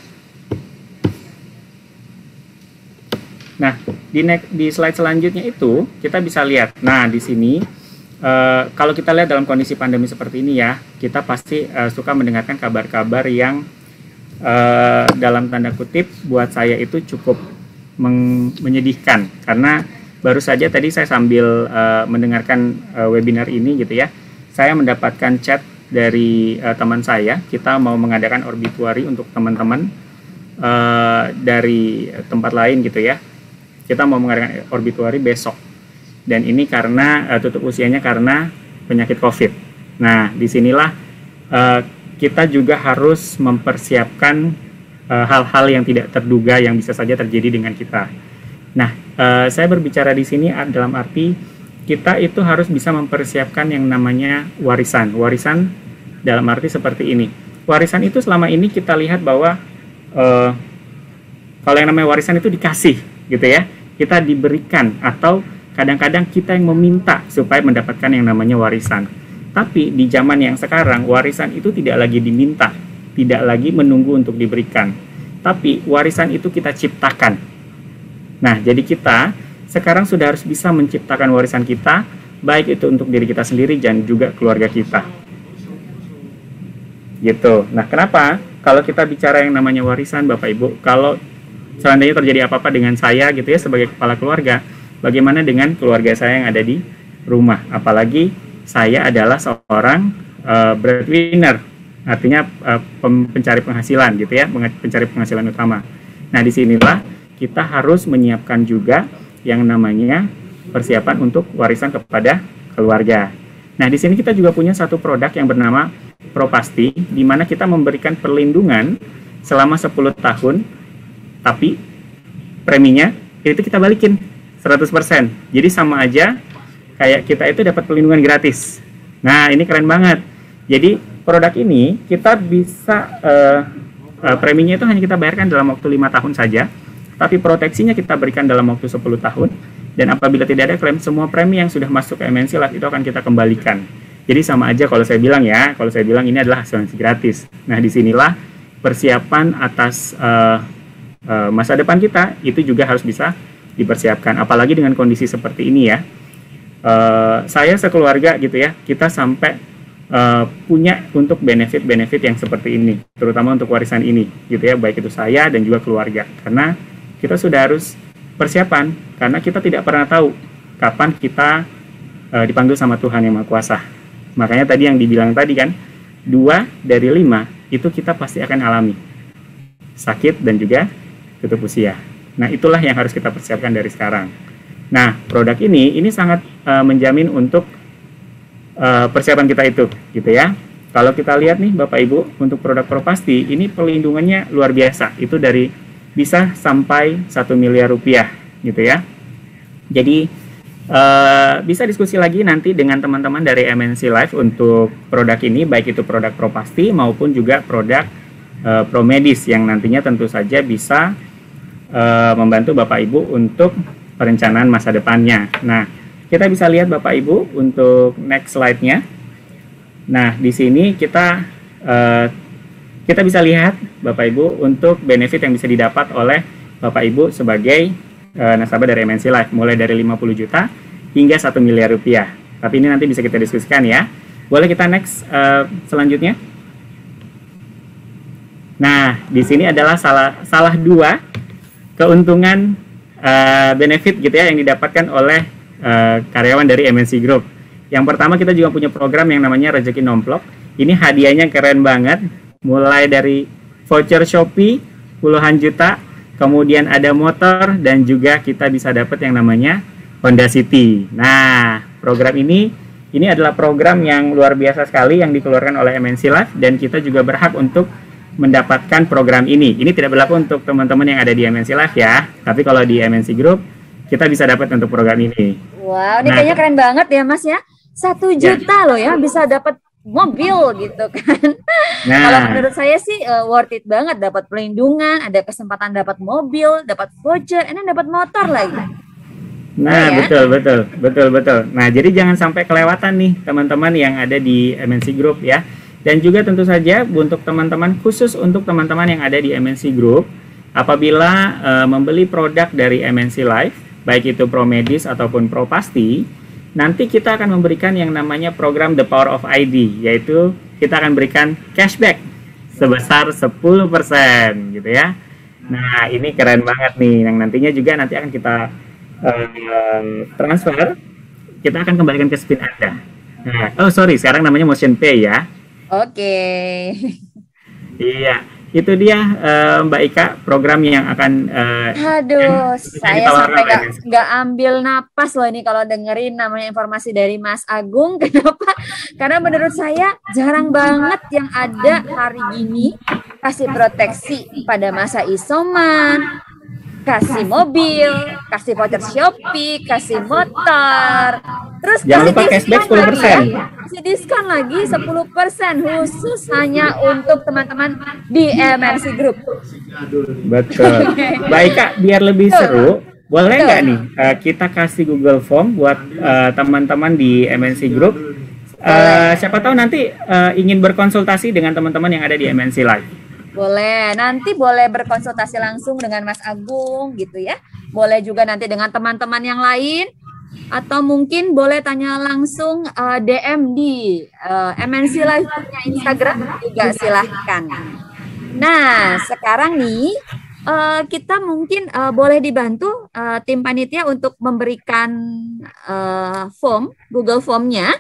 Nah, di slide selanjutnya itu kita bisa lihat. Nah, di sini kalau kita lihat dalam kondisi pandemi seperti ini ya, kita pasti suka mendengarkan kabar-kabar yang dalam tanda kutip buat saya itu cukup menyedihkan. Karena baru saja tadi saya sambil mendengarkan webinar ini gitu ya, saya mendapatkan chat dari teman saya. Kita mau mengadakan obituary untuk teman-teman dari tempat lain gitu ya. Kita mau mengadakan obituary besok. Dan ini karena tutup usianya karena penyakit COVID. Nah, disinilah kita juga harus mempersiapkan hal-hal yang tidak terduga yang bisa saja terjadi dengan kita. Nah, saya berbicara di sini dalam arti kita itu harus bisa mempersiapkan yang namanya warisan. Warisan dalam arti seperti ini. Warisan itu selama ini kita lihat bahwa kalau yang namanya warisan itu dikasih gitu ya, kita diberikan, atau kadang-kadang kita yang meminta supaya mendapatkan yang namanya warisan. Tapi di zaman yang sekarang, warisan itu tidak lagi diminta, tidak lagi menunggu untuk diberikan, tapi warisan itu kita ciptakan. Nah, jadi kita sekarang sudah harus bisa menciptakan warisan kita, baik itu untuk diri kita sendiri dan juga keluarga kita. Gitu. Nah, kenapa? Kalau kita bicara yang namanya warisan, Bapak Ibu, kalau seandainya terjadi apa-apa dengan saya gitu ya sebagai kepala keluarga, bagaimana dengan keluarga saya yang ada di rumah? Apalagi saya adalah seorang breadwinner, artinya pencari penghasilan gitu ya, pencari penghasilan utama. Nah, disinilah kita harus menyiapkan juga yang namanya persiapan untuk warisan kepada keluarga. Nah, di sini kita juga punya satu produk yang bernama Propasti, di mana kita memberikan perlindungan selama 10 tahun, tapi preminya itu kita balikin 100%. Jadi sama aja kayak kita itu dapat perlindungan gratis. Nah, ini keren banget. Jadi produk ini kita bisa preminya itu hanya kita bayarkan dalam waktu 5 tahun saja, tapi proteksinya kita berikan dalam waktu 10 tahun. Dan apabila tidak ada klaim, semua premi yang sudah masuk ke MNC Life itu akan kita kembalikan. Jadi sama aja kalau saya bilang ya, kalau saya bilang ini adalah asuransi gratis. Nah, disinilah persiapan atas masa depan kita itu juga harus bisa dipersiapkan. Apalagi dengan kondisi seperti ini ya. Saya sekeluarga gitu ya, kita sampai punya untuk benefit-benefit yang seperti ini, terutama untuk warisan ini gitu ya, baik itu saya dan juga keluarga. Karena kita sudah harus persiapan, karena kita tidak pernah tahu kapan kita dipanggil sama Tuhan Yang Maha Kuasa. Makanya tadi yang dibilang tadi kan, 2 dari 5 itu kita pasti akan alami sakit dan juga tutup usia. Nah, itulah yang harus kita persiapkan dari sekarang. Nah, produk ini sangat menjamin untuk persiapan kita itu, gitu ya. Kalau kita lihat nih Bapak Ibu, untuk produk Propasti ini perlindungannya luar biasa. Itu dari bisa sampai 1 miliar rupiah, gitu ya. Jadi bisa diskusi lagi nanti dengan teman-teman dari MNC Life untuk produk ini, baik itu produk Propasti maupun juga produk Promedis yang nantinya tentu saja bisa membantu Bapak Ibu untuk perencanaan masa depannya. Nah, kita bisa lihat Bapak Ibu untuk next slide-nya. Nah, di sini kita bisa lihat Bapak Ibu untuk benefit yang bisa didapat oleh Bapak Ibu sebagai nasabah dari MNC Life, mulai dari 50 juta hingga 1 miliar rupiah. Tapi ini nanti bisa kita diskusikan ya. Boleh kita next selanjutnya. Nah, di sini adalah salah dua keuntungan benefit gitu ya yang didapatkan oleh karyawan dari MNC Group. Yang pertama, kita juga punya program yang namanya Rezeki Nomplok. Ini hadiahnya keren banget, mulai dari voucher Shopee puluhan juta, kemudian ada motor, dan juga kita bisa dapat yang namanya Honda City. Nah, program ini adalah program yang luar biasa sekali yang dikeluarkan oleh MNC Life, dan kita juga berhak untuk mendapatkan program ini. Ini tidak berlaku untuk teman-teman yang ada di MNC Life ya, tapi kalau di MNC Group kita bisa dapat untuk program ini. Wow, ini kayaknya keren banget ya Mas ya. 1 juta loh ya bisa dapat mobil gitu kan. Nah, kalau menurut saya sih worth it banget, dapat perlindungan, ada kesempatan dapat mobil, dapat voucher, ini dapat motor lagi. Nah, ya? betul. Nah, jadi jangan sampai kelewatan nih teman-teman yang ada di MNC Group ya. Dan juga tentu saja untuk teman-teman, khusus untuk teman-teman yang ada di MNC Group, apabila membeli produk dari MNC Life, baik itu Promedis ataupun Propasti, nanti kita akan memberikan yang namanya program The Power of ID, yaitu kita akan berikan cashback sebesar 10% gitu ya. Nah, ini keren banget nih, yang nantinya juga nanti akan kita transfer, kita akan kembalikan ke spin Anda. Nah, sekarang namanya Motion Pay ya. Oke. Iya, itu dia Mbak Ika, program yang akan aduh, saya sampai nggak ambil napas loh ini kalau dengerin namanya informasi dari Mas Agung. Kenapa? Karena menurut saya jarang banget yang ada hari ini kasih proteksi pada masa isoman, kasih mobil, kasih voucher Shopee, kasih motor, terus jangan lupa kasih cashback 10%. Kasih diskon lagi 10% khusus hanya untuk teman-teman di MNC Group. Betul. Baik Kak, biar lebih seru, boleh nggak nih kita kasih Google Form buat teman-teman di MNC Group. Siapa tahu nanti ingin berkonsultasi dengan teman-teman yang ada di MNC Live. Boleh, nanti boleh berkonsultasi langsung dengan Mas Agung gitu ya. Boleh juga nanti dengan teman-teman yang lain. Atau mungkin boleh tanya langsung DM di MNC Live punya Instagram juga silahkan. Nah, sekarang nih kita mungkin boleh dibantu tim panitia untuk memberikan form, Google Formnya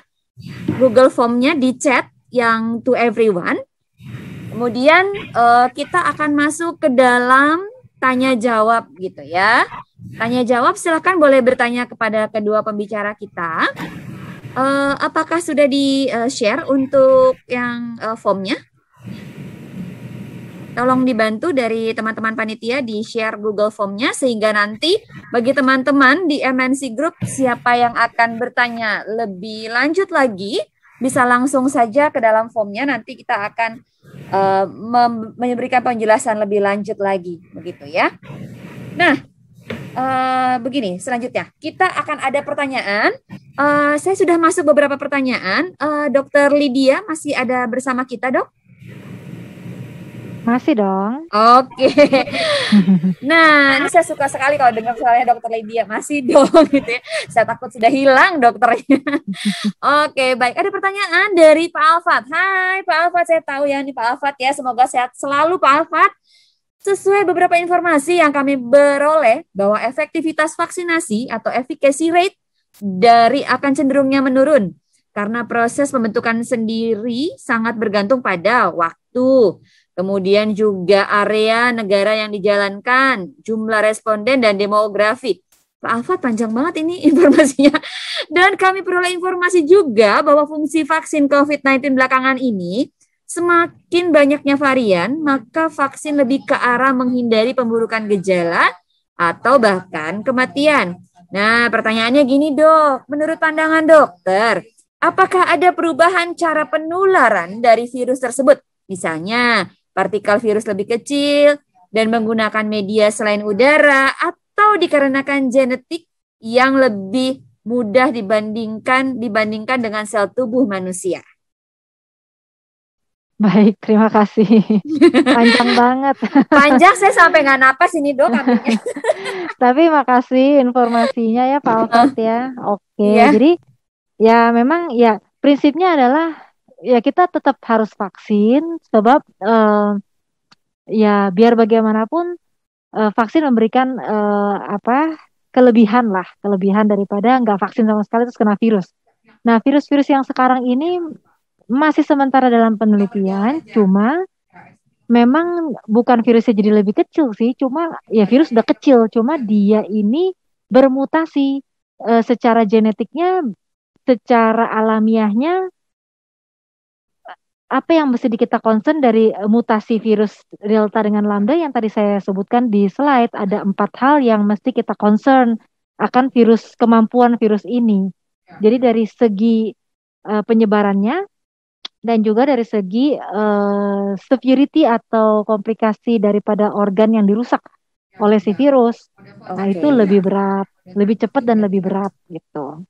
di chat yang to everyone. Kemudian kita akan masuk ke dalam tanya jawab gitu ya. Tanya jawab, silakan boleh bertanya kepada kedua pembicara kita. Apakah sudah di-share untuk yang formnya? Tolong dibantu dari teman-teman panitia di-share Google Formnya sehingga nanti bagi teman-teman di MNC Group siapa yang akan bertanya lebih lanjut lagi bisa langsung saja ke dalam formnya, nanti kita akan memberikan penjelasan lebih lanjut lagi begitu ya. Nah, begini selanjutnya kita akan ada pertanyaan. Saya sudah masuk beberapa pertanyaan. Dokter Lydia masih ada bersama kita, Dok? Masih dong. Oke. Nah, ini saya suka sekali kalau dengar suaranya Dokter Lydia. Masih dong gitu ya. Saya takut sudah hilang dokternya. Oke, baik. Ada pertanyaan dari Pak Alfat. Hai Pak Alfat, saya tahu ya ini Pak Alfat ya. Semoga sehat selalu Pak Alfat. Sesuai beberapa informasi yang kami beroleh bahwa efektivitas vaksinasi atau efficacy rate akan cenderungnya menurun karena proses pembentukan sendiri sangat bergantung pada waktu. Kemudian juga area negara yang dijalankan, jumlah responden dan demografi. Pak Alfat, panjang banget ini informasinya. Dan kami peroleh informasi juga bahwa fungsi vaksin COVID-19 belakangan ini, semakin banyaknya varian, maka vaksin lebih ke arah menghindari pemburukan gejala atau bahkan kematian. Nah, pertanyaannya gini dok, menurut pandangan dokter, apakah ada perubahan cara penularan dari virus tersebut? Misalnya, partikel virus lebih kecil dan menggunakan media selain udara, atau dikarenakan genetik yang lebih mudah dibandingkan dengan sel tubuh manusia. Baik, terima kasih. Panjang banget. Panjang, saya sampai nggak napas ini dok. Tapi makasih informasinya ya Pak Alfat ya. Oke, Ya. jadi ya memang ya prinsipnya adalah ya kita tetap harus vaksin sebab ya biar bagaimanapun vaksin memberikan kelebihan daripada nggak vaksin sama sekali terus kena virus. Nah, virus-virus yang sekarang ini masih sementara dalam penelitian, cuma memang bukan virusnya jadi lebih kecil sih, cuma ya virus udah kecil, cuma dia ini bermutasi secara genetiknya, secara alamiahnya. Apa yang mesti kita concern dari mutasi virus Delta dengan Lambda yang tadi saya sebutkan di slide, ada 4 hal yang mesti kita concern akan kemampuan virus ini. Jadi dari segi penyebarannya dan juga dari segi severity atau komplikasi daripada organ yang dirusak oleh si virus. Nah, itu lebih berat, lebih cepat dan lebih berat gitu.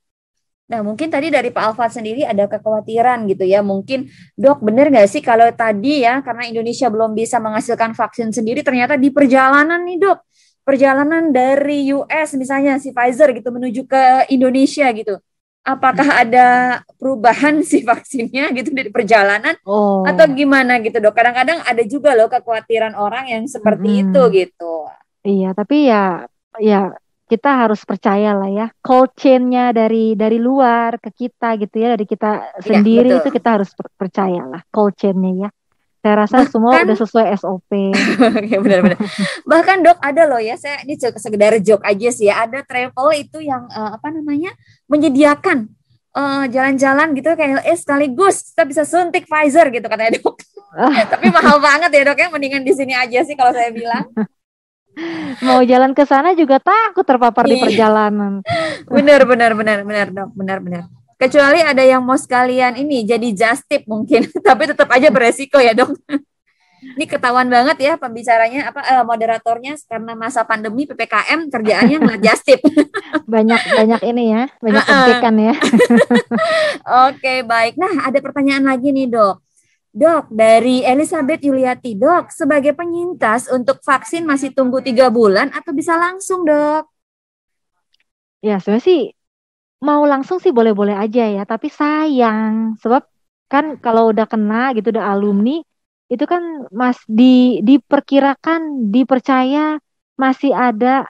Nah, mungkin tadi dari Pak Alfat sendiri ada kekhawatiran gitu ya. Mungkin, dok, benar nggak sih kalau tadi ya, karena Indonesia belum bisa menghasilkan vaksin sendiri, ternyata di perjalanan nih dok, perjalanan dari US misalnya si Pfizer gitu menuju ke Indonesia gitu. Apakah ada perubahan si vaksinnya gitu dari perjalanan atau gimana gitu dok? Kadang-kadang ada juga loh kekhawatiran orang yang seperti itu gitu. Iya, tapi ya kita harus percaya lah ya, cold chain-nya dari luar ke kita gitu ya, dari kita sendiri itu kita harus percaya lah cold chain-nya ya. Saya rasa semua udah sesuai SOP. Oke, benar-benar. Bahkan dok ada loh ya, saya ini sekedar joke aja sih ya, ada travel itu yang menyediakan jalan-jalan gitu kayak sekaligus kita bisa suntik Pfizer gitu katanya dok. Tapi mahal banget ya dok ya, mendingan di sini aja sih kalau saya bilang. Mau jalan ke sana juga takut terpapar di perjalanan. Benar dok, benar. Kecuali ada yang mau sekalian ini jadi just tip mungkin, tapi tetap aja beresiko ya dok. Ini ketahuan banget ya pembicaranya moderatornya karena masa pandemi PPKM kerjaannya ngeliat just tip. banyak ini ya, banyak objekan ya. Oke, baik. Nah, ada pertanyaan lagi nih dok. Dok, dari Elizabeth Yuliati, dok, sebagai penyintas untuk vaksin masih tunggu 3 bulan atau bisa langsung, dok? Ya, sebenarnya sih mau langsung sih boleh-boleh aja ya, tapi sayang, sebab kan kalau udah kena gitu, udah alumni, itu kan diperkirakan, dipercaya masih ada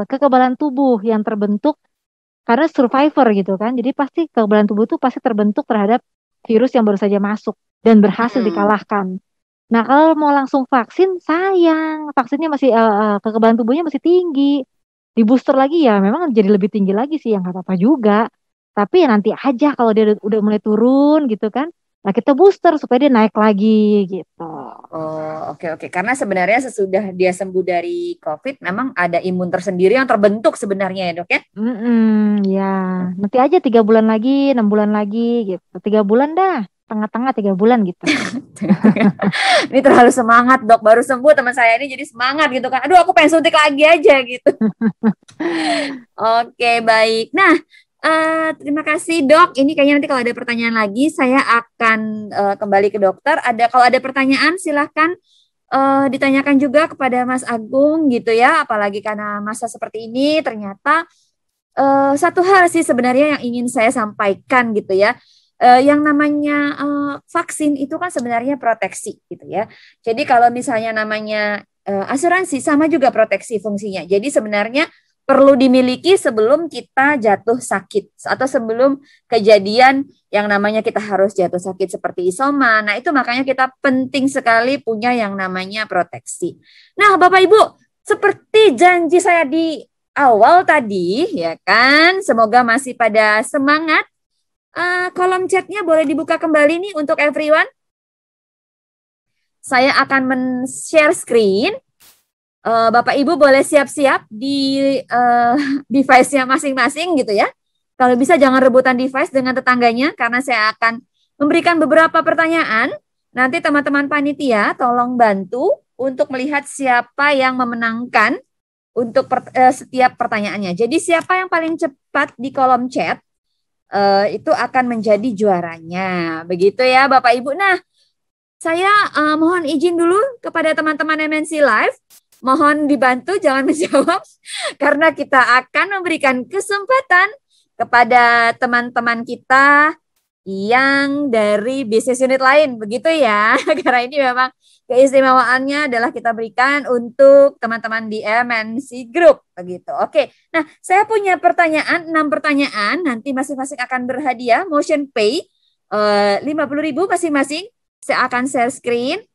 kekebalan tubuh yang terbentuk karena survivor gitu kan, jadi pasti kekebalan tubuh itu pasti terbentuk terhadap virus yang baru saja masuk dan berhasil dikalahkan. Nah, kalau mau langsung vaksin, sayang, vaksinnya masih kekebalan tubuhnya masih tinggi. Di booster lagi ya memang jadi lebih tinggi lagi sih, yang nggak apa-apa juga. Tapi ya nanti aja kalau dia udah mulai turun gitu kan. Nah, kita booster supaya dia naik lagi gitu. Oh, oke. Karena sebenarnya sesudah dia sembuh dari COVID, memang ada imun tersendiri yang terbentuk sebenarnya ya dok ya? Ya, nanti aja 3 bulan lagi, 6 bulan lagi gitu. 3 bulan dah. Tengah-tengah 3 bulan gitu. Ini terlalu semangat dok, baru sembuh teman saya ini jadi semangat gitu kan. Aduh, aku pengen suntik lagi aja gitu. Oke, baik. Nah, terima kasih dok. Ini kayaknya nanti kalau ada pertanyaan lagi saya akan kembali ke dokter. Kalau ada pertanyaan silahkan ditanyakan juga kepada Mas Agung gitu ya. Apalagi karena masa seperti ini ternyata satu hal sih sebenarnya yang ingin saya sampaikan gitu ya. Yang namanya vaksin itu kan sebenarnya proteksi gitu ya. Jadi kalau misalnya namanya asuransi sama juga proteksi fungsinya. Jadi sebenarnya perlu dimiliki sebelum kita jatuh sakit atau sebelum kejadian yang namanya kita harus jatuh sakit seperti isoman. Nah, itu makanya kita penting sekali punya yang namanya proteksi. Nah, Bapak Ibu, seperti janji saya di awal tadi, ya kan? Semoga masih pada semangat. Kolom chatnya boleh dibuka kembali nih untuk everyone. Saya akan men-share screen. Bapak Ibu boleh siap-siap di device-nya masing-masing gitu ya. Kalau bisa jangan rebutan device dengan tetangganya karena saya akan memberikan beberapa pertanyaan. Nanti teman-teman panitia tolong bantu untuk melihat siapa yang memenangkan untuk setiap pertanyaannya. Jadi siapa yang paling cepat di kolom chat itu akan menjadi juaranya. Begitu ya Bapak Ibu. Nah, saya mohon izin dulu kepada teman-teman MNC Live. Mohon dibantu jangan menjawab karena kita akan memberikan kesempatan kepada teman-teman kita yang dari bisnis unit lain. Begitu ya. Karena ini memang keistimewaannya adalah kita berikan untuk teman-teman di MNC Group. Begitu. Oke. Nah, saya punya pertanyaan, 6 pertanyaan. Nanti masing-masing akan berhadiah Motion Pay 50.000 masing-masing. Saya akan share screen.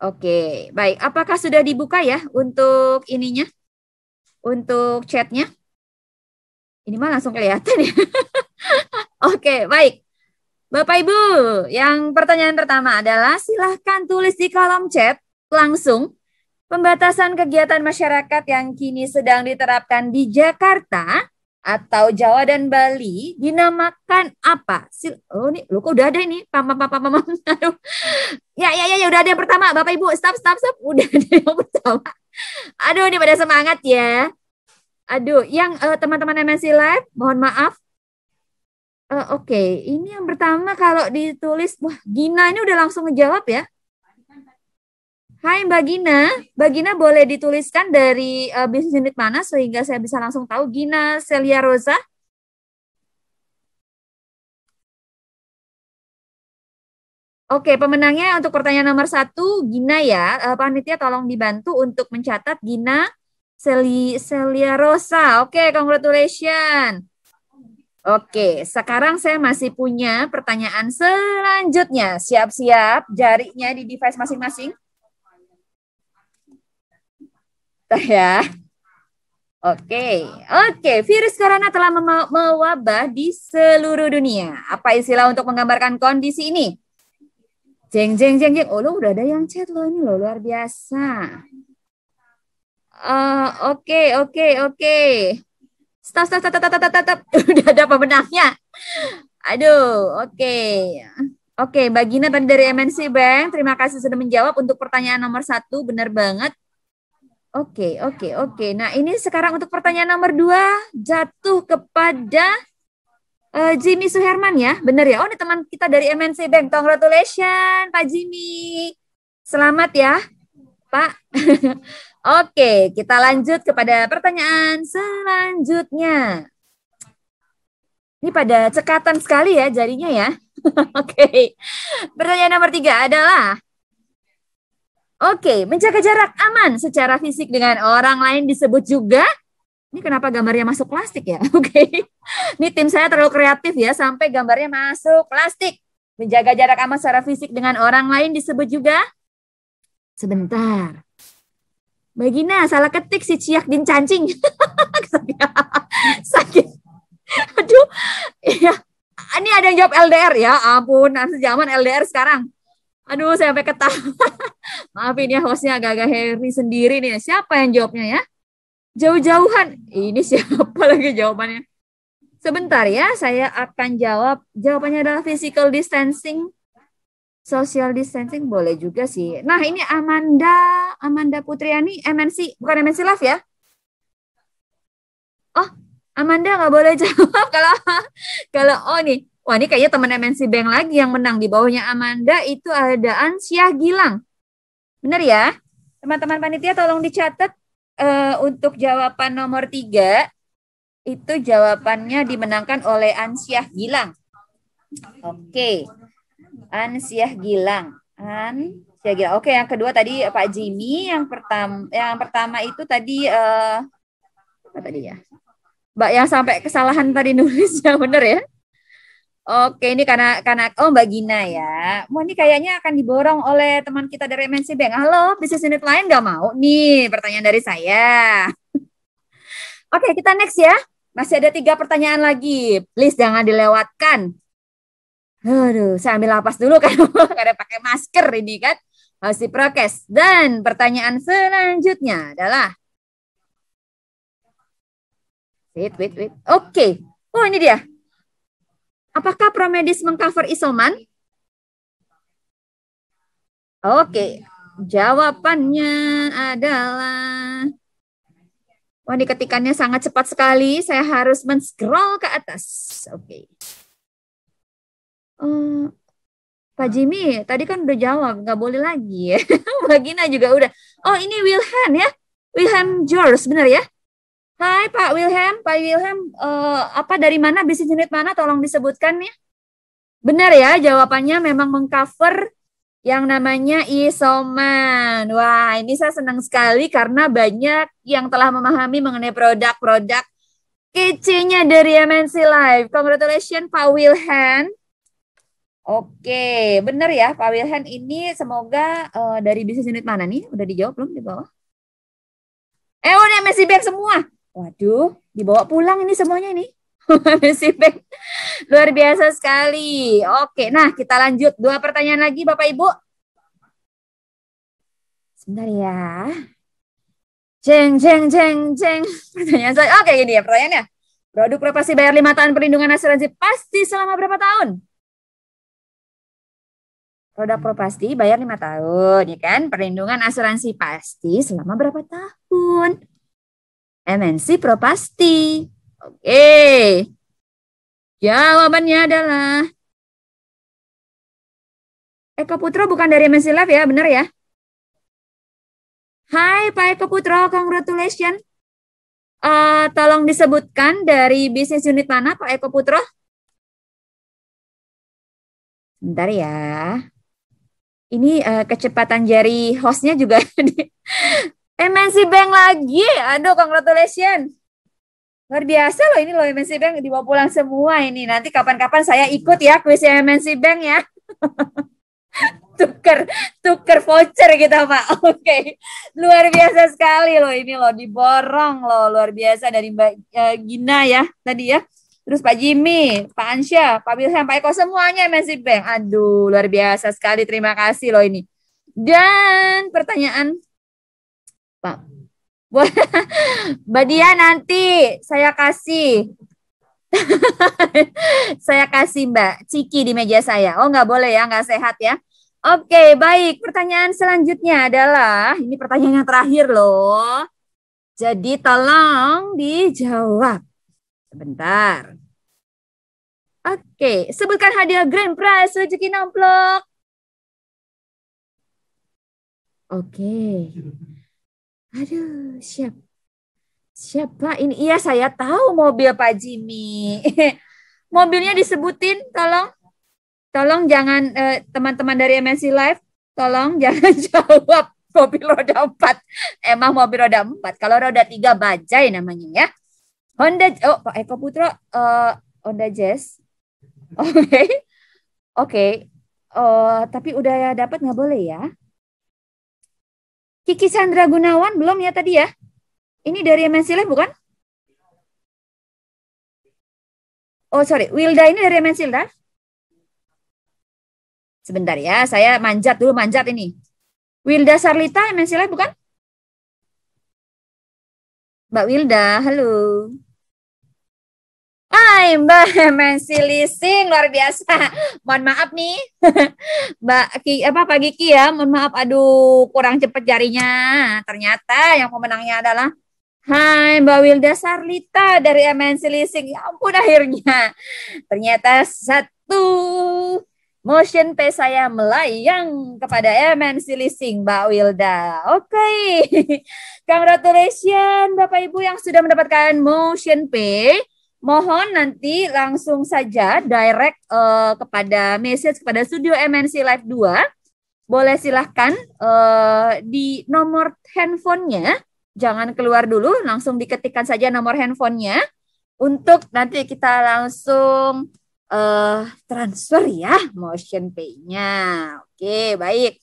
Oke, baik. Apakah sudah dibuka ya untuk ininya? Untuk chatnya? Ini mah langsung kelihatan ya. Oke, baik. Bapak Ibu, yang pertanyaan pertama adalah silahkan tulis di kolom chat langsung pembatasan kegiatan masyarakat yang kini sedang diterapkan di Jakarta atau Jawa dan Bali dinamakan apa? Oh nih, lu kok udah ada ini. Aduh. Ya, udah ada yang pertama. Bapak Ibu, stop. Udah ada yang pertama. Aduh, ini pada semangat ya. Aduh, yang teman-teman MNC Live, mohon maaf. Oke, ini yang pertama kalau ditulis, wah Gina ini udah langsung ngejawab ya. Hai Mbak Gina boleh dituliskan dari bisnis unit mana sehingga saya bisa langsung tahu. Gina Celia Rosa. Oke, pemenangnya untuk pertanyaan nomor 1, Gina ya. Panitia tolong dibantu untuk mencatat Gina Celia Rosa. Oke, congratulations. Oke, sekarang saya masih punya pertanyaan selanjutnya. Siap-siap jarinya di device masing-masing. Ya. Oke. Virus corona telah mewabah di seluruh dunia. Apa istilah untuk menggambarkan kondisi ini? Jeng. Oh, lo udah ada yang chat lo ini lo luar biasa. Oke. Stop. Udah ada pemenangnya. Aduh, oke. Oke, Mbak Gina tadi dari MNC Bank. Terima kasih sudah menjawab untuk pertanyaan nomor 1. Benar banget. Oke. Nah, ini sekarang untuk pertanyaan nomor 2 jatuh kepada Jimmy Suherman ya. Benar ya? Oh, ini teman kita dari MNC Bank. Congratulations, Pak Jimmy. Selamat ya, Pak. Oke, kita lanjut kepada pertanyaan selanjutnya. Ini pada cekatan sekali ya jarinya ya. Oke. Pertanyaan nomor 3 adalah menjaga jarak aman secara fisik dengan orang lain disebut juga. Ini kenapa gambarnya masuk plastik ya? Oke. Ini tim saya terlalu kreatif ya sampai gambarnya masuk plastik. Menjaga jarak aman secara fisik dengan orang lain disebut juga. Sebentar. Mbak Gina salah ketik si ciak din cancing. Sakit. Aduh. Iya. Ini ada yang jawab LDR ya. Ampun, sejaman LDR sekarang. Aduh, saya sampai ketawa. Maafin ya, hostnya agak-agak Harry sendiri nih. Siapa yang jawabnya ya? Jauh-jauhan. Ini siapa lagi jawabannya? Sebentar ya, saya akan jawab. Jawabannya adalah physical distancing. Social distancing boleh juga sih. Nah, ini Amanda Putriani, MNC, bukan MNC Live ya? Oh, Amanda nggak boleh jawab kalau nih. Wah, ini kayaknya teman MNC Bank lagi yang menang. Di bawahnya Amanda itu ada Ansyah Gilang. Benar ya? Teman-teman panitia tolong dicatat untuk jawaban nomor 3. Itu jawabannya dimenangkan oleh Ansyah Gilang. Oke. Ansyah Gilang. Oke, yang kedua tadi Pak Jimmy, yang pertama itu tadi apa tadi ya? Mbak yang sampai kesalahan tadi nulis ya benar ya? Oke, ini karena oh Mbak Gina ya. Wah, ini kayaknya akan diborong oleh teman kita dari MNC Bank. Halo, bisnis unit lain nggak mau nih pertanyaan dari saya. Oke, kita next ya. Masih ada 3 pertanyaan lagi. Please jangan dilewatkan. Aduh, saya ambil napas dulu kan karena pakai masker ini kan. Harus diprokes. Dan pertanyaan selanjutnya adalah wait. Oke. Oh, ini dia. Apakah Promedis mengcover isoman? Oke. Jawabannya adalah ini ketikannya sangat cepat sekali. Saya harus men-scroll ke atas. Oke. Pak Jimmy, tadi kan udah jawab, nggak boleh lagi ya. Mbak Gina juga udah. Oh, ini Wilhelm ya. Wilhelm George, benar ya? Hai Pak Wilhelm. Pak Wilhelm, apa dari mana, bisnis unit mana? Tolong disebutkan ya. Benar ya, jawabannya memang mengcover yang namanya isoman. Wah, ini saya senang sekali karena banyak yang telah memahami mengenai produk-produk kece-nya dari MNC Live. Congratulations Pak Wilhelm. Oke, benar ya Pak Wilhelm, ini semoga dari bisnis unit mana nih? Udah dijawab belum di bawah? Udah MNC Bank semua. Waduh, dibawa pulang ini semuanya ini. MNC Bank. Luar biasa sekali. Oke, nah kita lanjut. 2 pertanyaan lagi Bapak Ibu. Sebentar ya. Jeng. Pertanyaan saya. Oke, ini ya pertanyaannya. Produk Propasti bayar 5 tahun perlindungan asuransi pasti selama berapa tahun? Produk Propasti bayar 5 tahun, ya kan? Perlindungan asuransi pasti selama berapa tahun? MNC Propasti. Oke. Jawabannya adalah Eko Putro bukan dari MNC Live ya, benar ya? Hai Pak Eko Putro, congratulations. Tolong disebutkan dari bisnis unit mana Pak Eko Putro? Bentar ya. Ini kecepatan jari hostnya juga di MNC Bank lagi. Aduh, congratulations. Luar biasa loh ini loh, MNC Bank dibawa pulang semua ini. Nanti kapan-kapan saya ikut ya kuisnya MNC Bank ya. tuker voucher kita Pak. Oke. Luar biasa sekali loh ini loh, diborong loh, luar biasa dari Mbak Gina ya tadi ya. Terus Pak Jimmy, Pak Ansya, Pak Wilhelm, Pak Eko, semuanya MNC Bank. Aduh, luar biasa sekali. Terima kasih loh ini. Dan pertanyaan, Pak. Mbak Dia nanti saya kasih. Saya kasih Mbak Ciki di meja saya. Oh, nggak boleh ya, nggak sehat ya. Oke, baik. Pertanyaan selanjutnya adalah, ini pertanyaan yang terakhir loh. Jadi tolong dijawab. Sebentar. Oke, sebutkan hadiah grand prize rezeki nomplok. Oke. Aduh, siapa ini? Iya, saya tahu mobil Pak Jimmy. Mobilnya disebutin, tolong jangan teman-teman dari MNC Live, tolong jangan jawab mobil roda 4. Emang mobil roda 4. Kalau roda 3 bajai namanya ya. Honda, Pak Eko Putro, Honda Jazz. Oke. Tapi udah dapat nggak boleh ya? Kiki Sandra Gunawan belum ya tadi ya? Ini dari MNC Live bukan? Oh sorry, Wilda ini dari MNC Live? Sebentar ya, saya manjat ini. Wilda Sarlita MNC Live bukan? Mbak Wilda, halo. Hai Mbak MNC Leasing, luar biasa. Mohon maaf nih, Pak Giki ya. Mohon maaf, aduh kurang cepet jarinya. Ternyata yang pemenangnya adalah Hai Mbak Wilda Sarlita dari MNC Leasing. Ya ampun akhirnya. Ternyata satu motion pay saya melayang kepada MNC Leasing Mbak Wilda. Oke. Congratulations Bapak Ibu yang sudah mendapatkan motion pay. Mohon nanti langsung saja direct kepada message kepada studio MNC Live 2. Boleh silahkan di nomor handphonenya. Jangan keluar dulu, langsung diketikkan saja nomor handphonenya. Untuk nanti kita langsung transfer ya motion pay-nya. Oke, baik.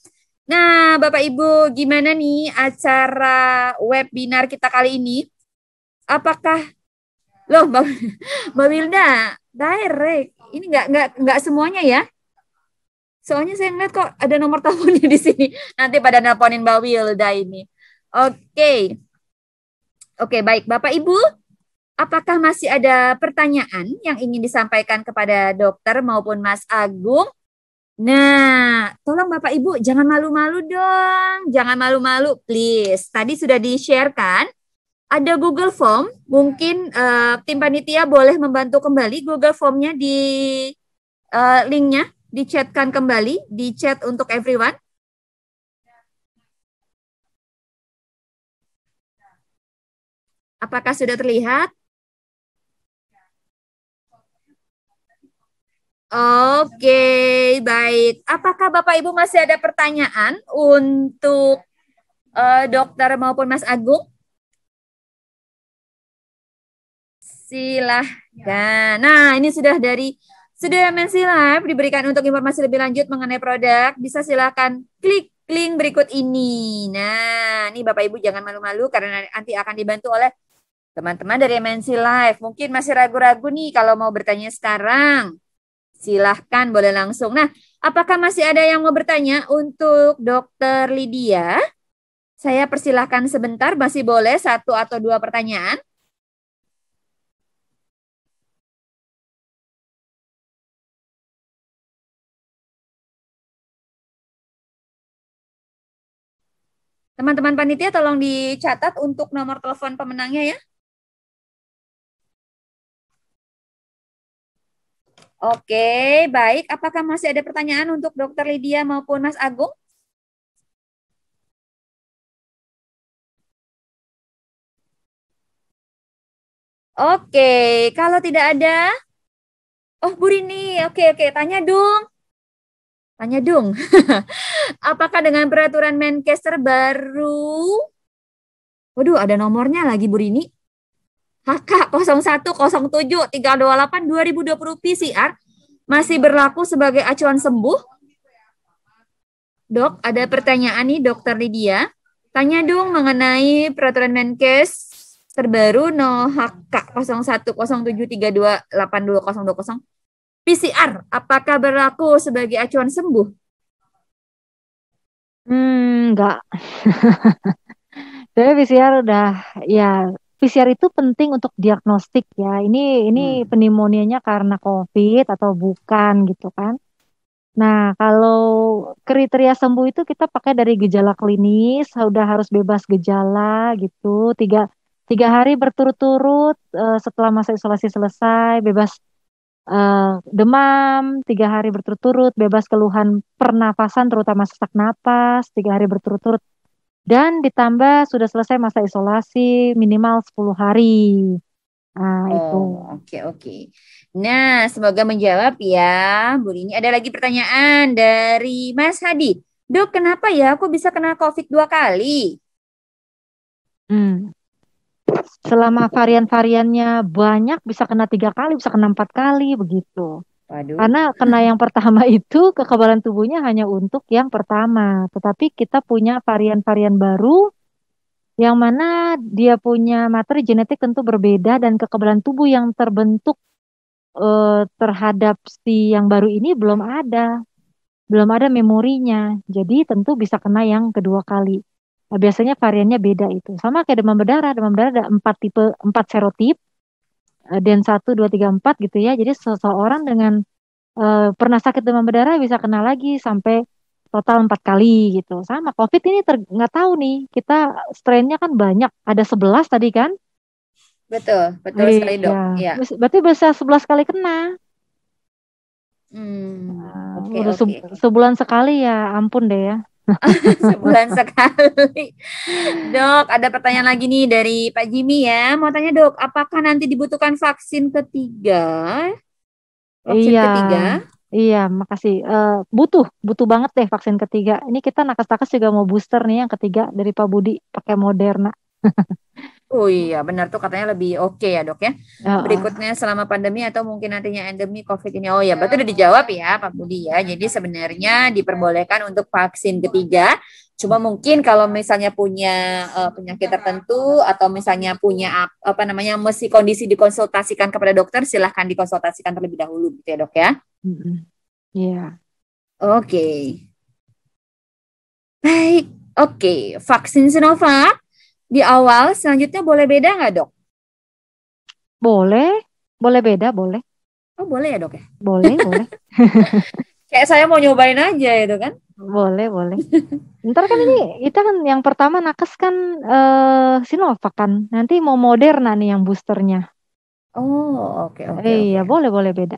Nah, Bapak Ibu, gimana nih acara webinar kita kali ini? Apakah loh, Mbak Wilda, direct. Ini nggak semuanya ya? Soalnya saya ngeliat kok ada nomor teleponnya di sini. Nanti pada nelponin Mbak Wilda ini. Oke. Oke, baik. Bapak Ibu, apakah masih ada pertanyaan yang ingin disampaikan kepada dokter maupun Mas Agung? Nah, tolong Bapak Ibu jangan malu-malu dong. Jangan malu-malu, please. Tadi sudah di-share kan? Ada Google Form. Mungkin tim panitia boleh membantu kembali Google Form-nya di link-nya. Di-chatkan kembali. Di-chat untuk everyone. Apakah sudah terlihat? Oke, baik. Apakah Bapak Ibu masih ada pertanyaan untuk dokter maupun Mas Agung? Silahkan. Nah, ini sudah MNC Live diberikan untuk informasi lebih lanjut mengenai produk. Bisa silahkan klik link berikut ini. Nah, ini Bapak Ibu jangan malu-malu karena nanti akan dibantu oleh teman-teman dari MNC Live. Mungkin masih ragu-ragu nih kalau mau bertanya sekarang. Silahkan, boleh langsung. Nah, apakah masih ada yang mau bertanya untuk Dokter Lydia? Saya persilahkan sebentar, masih boleh 1 atau 2 pertanyaan. Teman-teman panitia tolong dicatat untuk nomor telepon pemenangnya ya. Oke, baik. Apakah masih ada pertanyaan untuk Dokter Lydia maupun Mas Agung? Oke, kalau tidak ada, oh Bu Rini, oke, tanya dong. Tanya dong. Apakah dengan peraturan Menkes terbaru? Waduh, ada nomornya lagi Bu Rini. HK 0107 328 2020 PCR masih berlaku sebagai acuan sembuh? Dok, ada pertanyaan nih Dokter Lydia. Tanya dong mengenai peraturan Menkes terbaru no HK 010732822020 PCR. Apakah berlaku sebagai acuan sembuh? Enggak. Jadi PCR udah ya. PCR itu penting untuk diagnostik ya. Ini pneumonia-nya karena COVID atau bukan gitu kan. Nah, kalau kriteria sembuh itu kita pakai dari gejala klinis, udah harus bebas gejala gitu. Tiga hari berturut-turut setelah masa isolasi selesai, bebas demam, 3 hari berturut-turut, bebas keluhan pernafasan terutama sesak napas, 3 hari berturut-turut. Dan ditambah sudah selesai masa isolasi minimal 10 hari. Nah, itu. Oke. Nah, semoga menjawab ya, Bu Rini. Ada lagi pertanyaan dari Mas Hadi. Dok, kenapa ya aku bisa kena COVID 2 kali? Selama varian-variannya banyak, bisa kena 3 kali, bisa kena 4 kali, begitu. Waduh. Karena kena yang pertama itu kekebalan tubuhnya hanya untuk yang pertama. Tetapi kita punya varian-varian baru yang mana dia punya materi genetik tentu berbeda dan kekebalan tubuh yang terbentuk terhadap si yang baru ini belum ada. Belum ada memorinya. Jadi tentu bisa kena yang kedua kali. Nah, biasanya variannya beda itu. Sama kayak demam berdarah. Demam berdarah ada 4 serotip. Den 1, 2, 3, 4 gitu ya. Jadi seseorang dengan pernah sakit demam berdarah bisa kena lagi sampai total 4 kali gitu. Sama COVID ini nggak tahu nih. Kita strainnya kan banyak. Ada 11 tadi kan? Betul sekali Dok. Ya. Berarti bisa 11 kali kena. Udah sebulan sekali ya, ampun deh ya. Sebulan sekali. Dok, ada pertanyaan lagi nih dari Pak Jimmy ya. Mau tanya Dok, apakah nanti dibutuhkan vaksin ketiga? Iya, makasih. Butuh banget deh vaksin ketiga. Ini kita nakes-nakes juga mau booster nih yang ketiga dari Pak Budi pakai Moderna. Oh iya, benar tuh katanya lebih oke ya dok ya. Heeh. Berikutnya selama pandemi atau mungkin nantinya endemi COVID ini. Oh ya, berarti udah dijawab ya Pak Budi ya. Jadi sebenarnya diperbolehkan untuk vaksin ketiga. Cuma mungkin kalau misalnya punya penyakit tertentu atau misalnya punya apa namanya mesti kondisi dikonsultasikan kepada dokter, silahkan dikonsultasikan terlebih dahulu gitu ya dok ya. Iya. Oke. Baik, oke. Vaksin Sinovac di awal selanjutnya boleh beda nggak dok? Boleh beda, boleh. Oh boleh ya dok ya? Boleh. Kayak saya mau nyobain aja itu kan? Boleh. Ntar kan ini kita kan yang pertama nakes kan Sinovac kan. Nanti mau Moderna nih yang boosternya. Oh oke. Iya, boleh beda.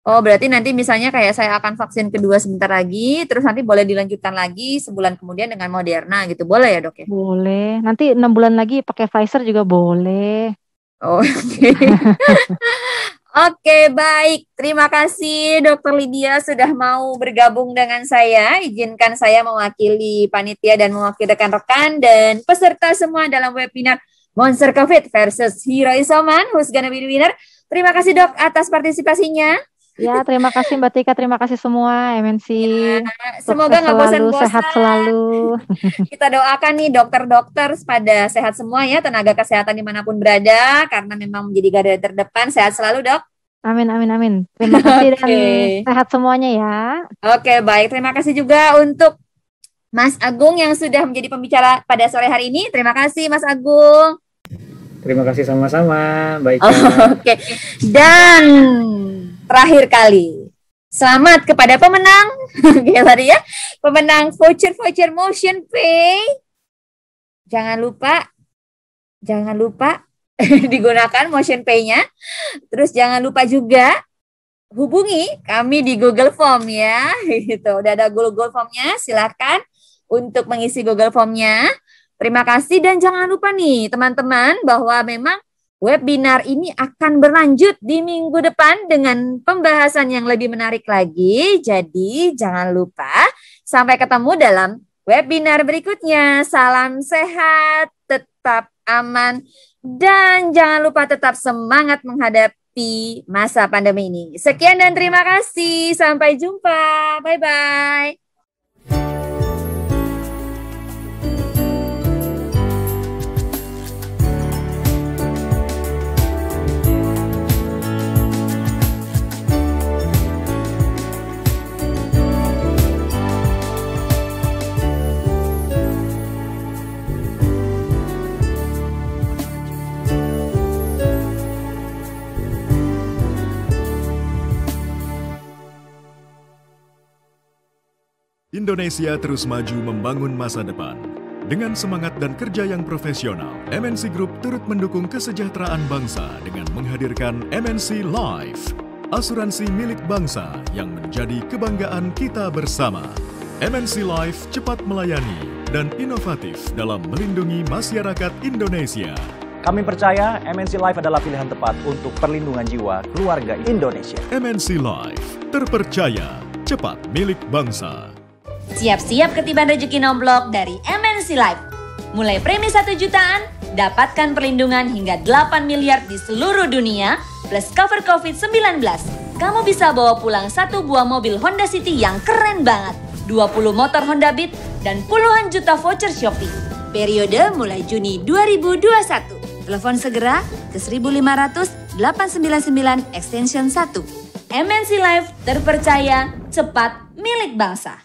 Oh berarti nanti misalnya kayak saya akan vaksin kedua sebentar lagi, terus nanti boleh dilanjutkan lagi sebulan kemudian dengan Moderna gitu, boleh ya dok ya? Boleh. Nanti 6 bulan lagi pakai Pfizer juga boleh. Oh, oke. Oke, baik. Terima kasih Dr. Lydia sudah mau bergabung dengan saya. Izinkan saya mewakili panitia dan mewakili rekan-rekan dan peserta semua dalam webinar Monster COVID versus Hero Isoman, who's gonna be the winner. Terima kasih dok atas partisipasinya. Ya, terima kasih Mbak Tika, terima kasih semua MNC. Semoga nggak bosan-bosan. Sehat selalu. Kita doakan nih dokter-dokter pada sehat semua ya, tenaga kesehatan dimanapun berada, karena memang menjadi garda terdepan. Sehat selalu dok. Amin. Terima kasih dan sehat semuanya ya. Oke, baik. Terima kasih juga untuk Mas Agung yang sudah menjadi pembicara pada sore hari ini. Terima kasih Mas Agung. Terima kasih sama-sama, baik. Oke. Dan terakhir kali, selamat kepada pemenang, kayak tadi ya, pemenang voucher Motion Pay. Jangan lupa digunakan Motion Pay-nya. Terus jangan lupa juga hubungi kami di Google Form ya, gitu. Udah ada Google Form-nya, silakan untuk mengisi Google Form-nya. Terima kasih dan jangan lupa nih teman-teman bahwa memang webinar ini akan berlanjut di minggu depan dengan pembahasan yang lebih menarik lagi. Jadi jangan lupa sampai ketemu dalam webinar berikutnya. Salam sehat, tetap aman, dan jangan lupa tetap semangat menghadapi masa pandemi ini. Sekian dan terima kasih. Sampai jumpa. Bye-bye. Indonesia terus maju membangun masa depan. Dengan semangat dan kerja yang profesional, MNC Group turut mendukung kesejahteraan bangsa dengan menghadirkan MNC Life, asuransi milik bangsa yang menjadi kebanggaan kita bersama. MNC Life cepat melayani dan inovatif dalam melindungi masyarakat Indonesia. Kami percaya MNC Life adalah pilihan tepat untuk perlindungan jiwa keluarga Indonesia. MNC Life, terpercaya, cepat milik bangsa. Siap-siap ketiban rezeki nomblok dari MNC Life. Mulai premi 1 jutaan, dapatkan perlindungan hingga 8 miliar di seluruh dunia, plus cover COVID-19. Kamu bisa bawa pulang 1 buah mobil Honda City yang keren banget, 20 motor Honda Beat, dan puluhan juta voucher Shopee. Periode mulai Juni 2021. Telepon segera ke 1500 899 extension 1. MNC Life, terpercaya, cepat, milik bangsa.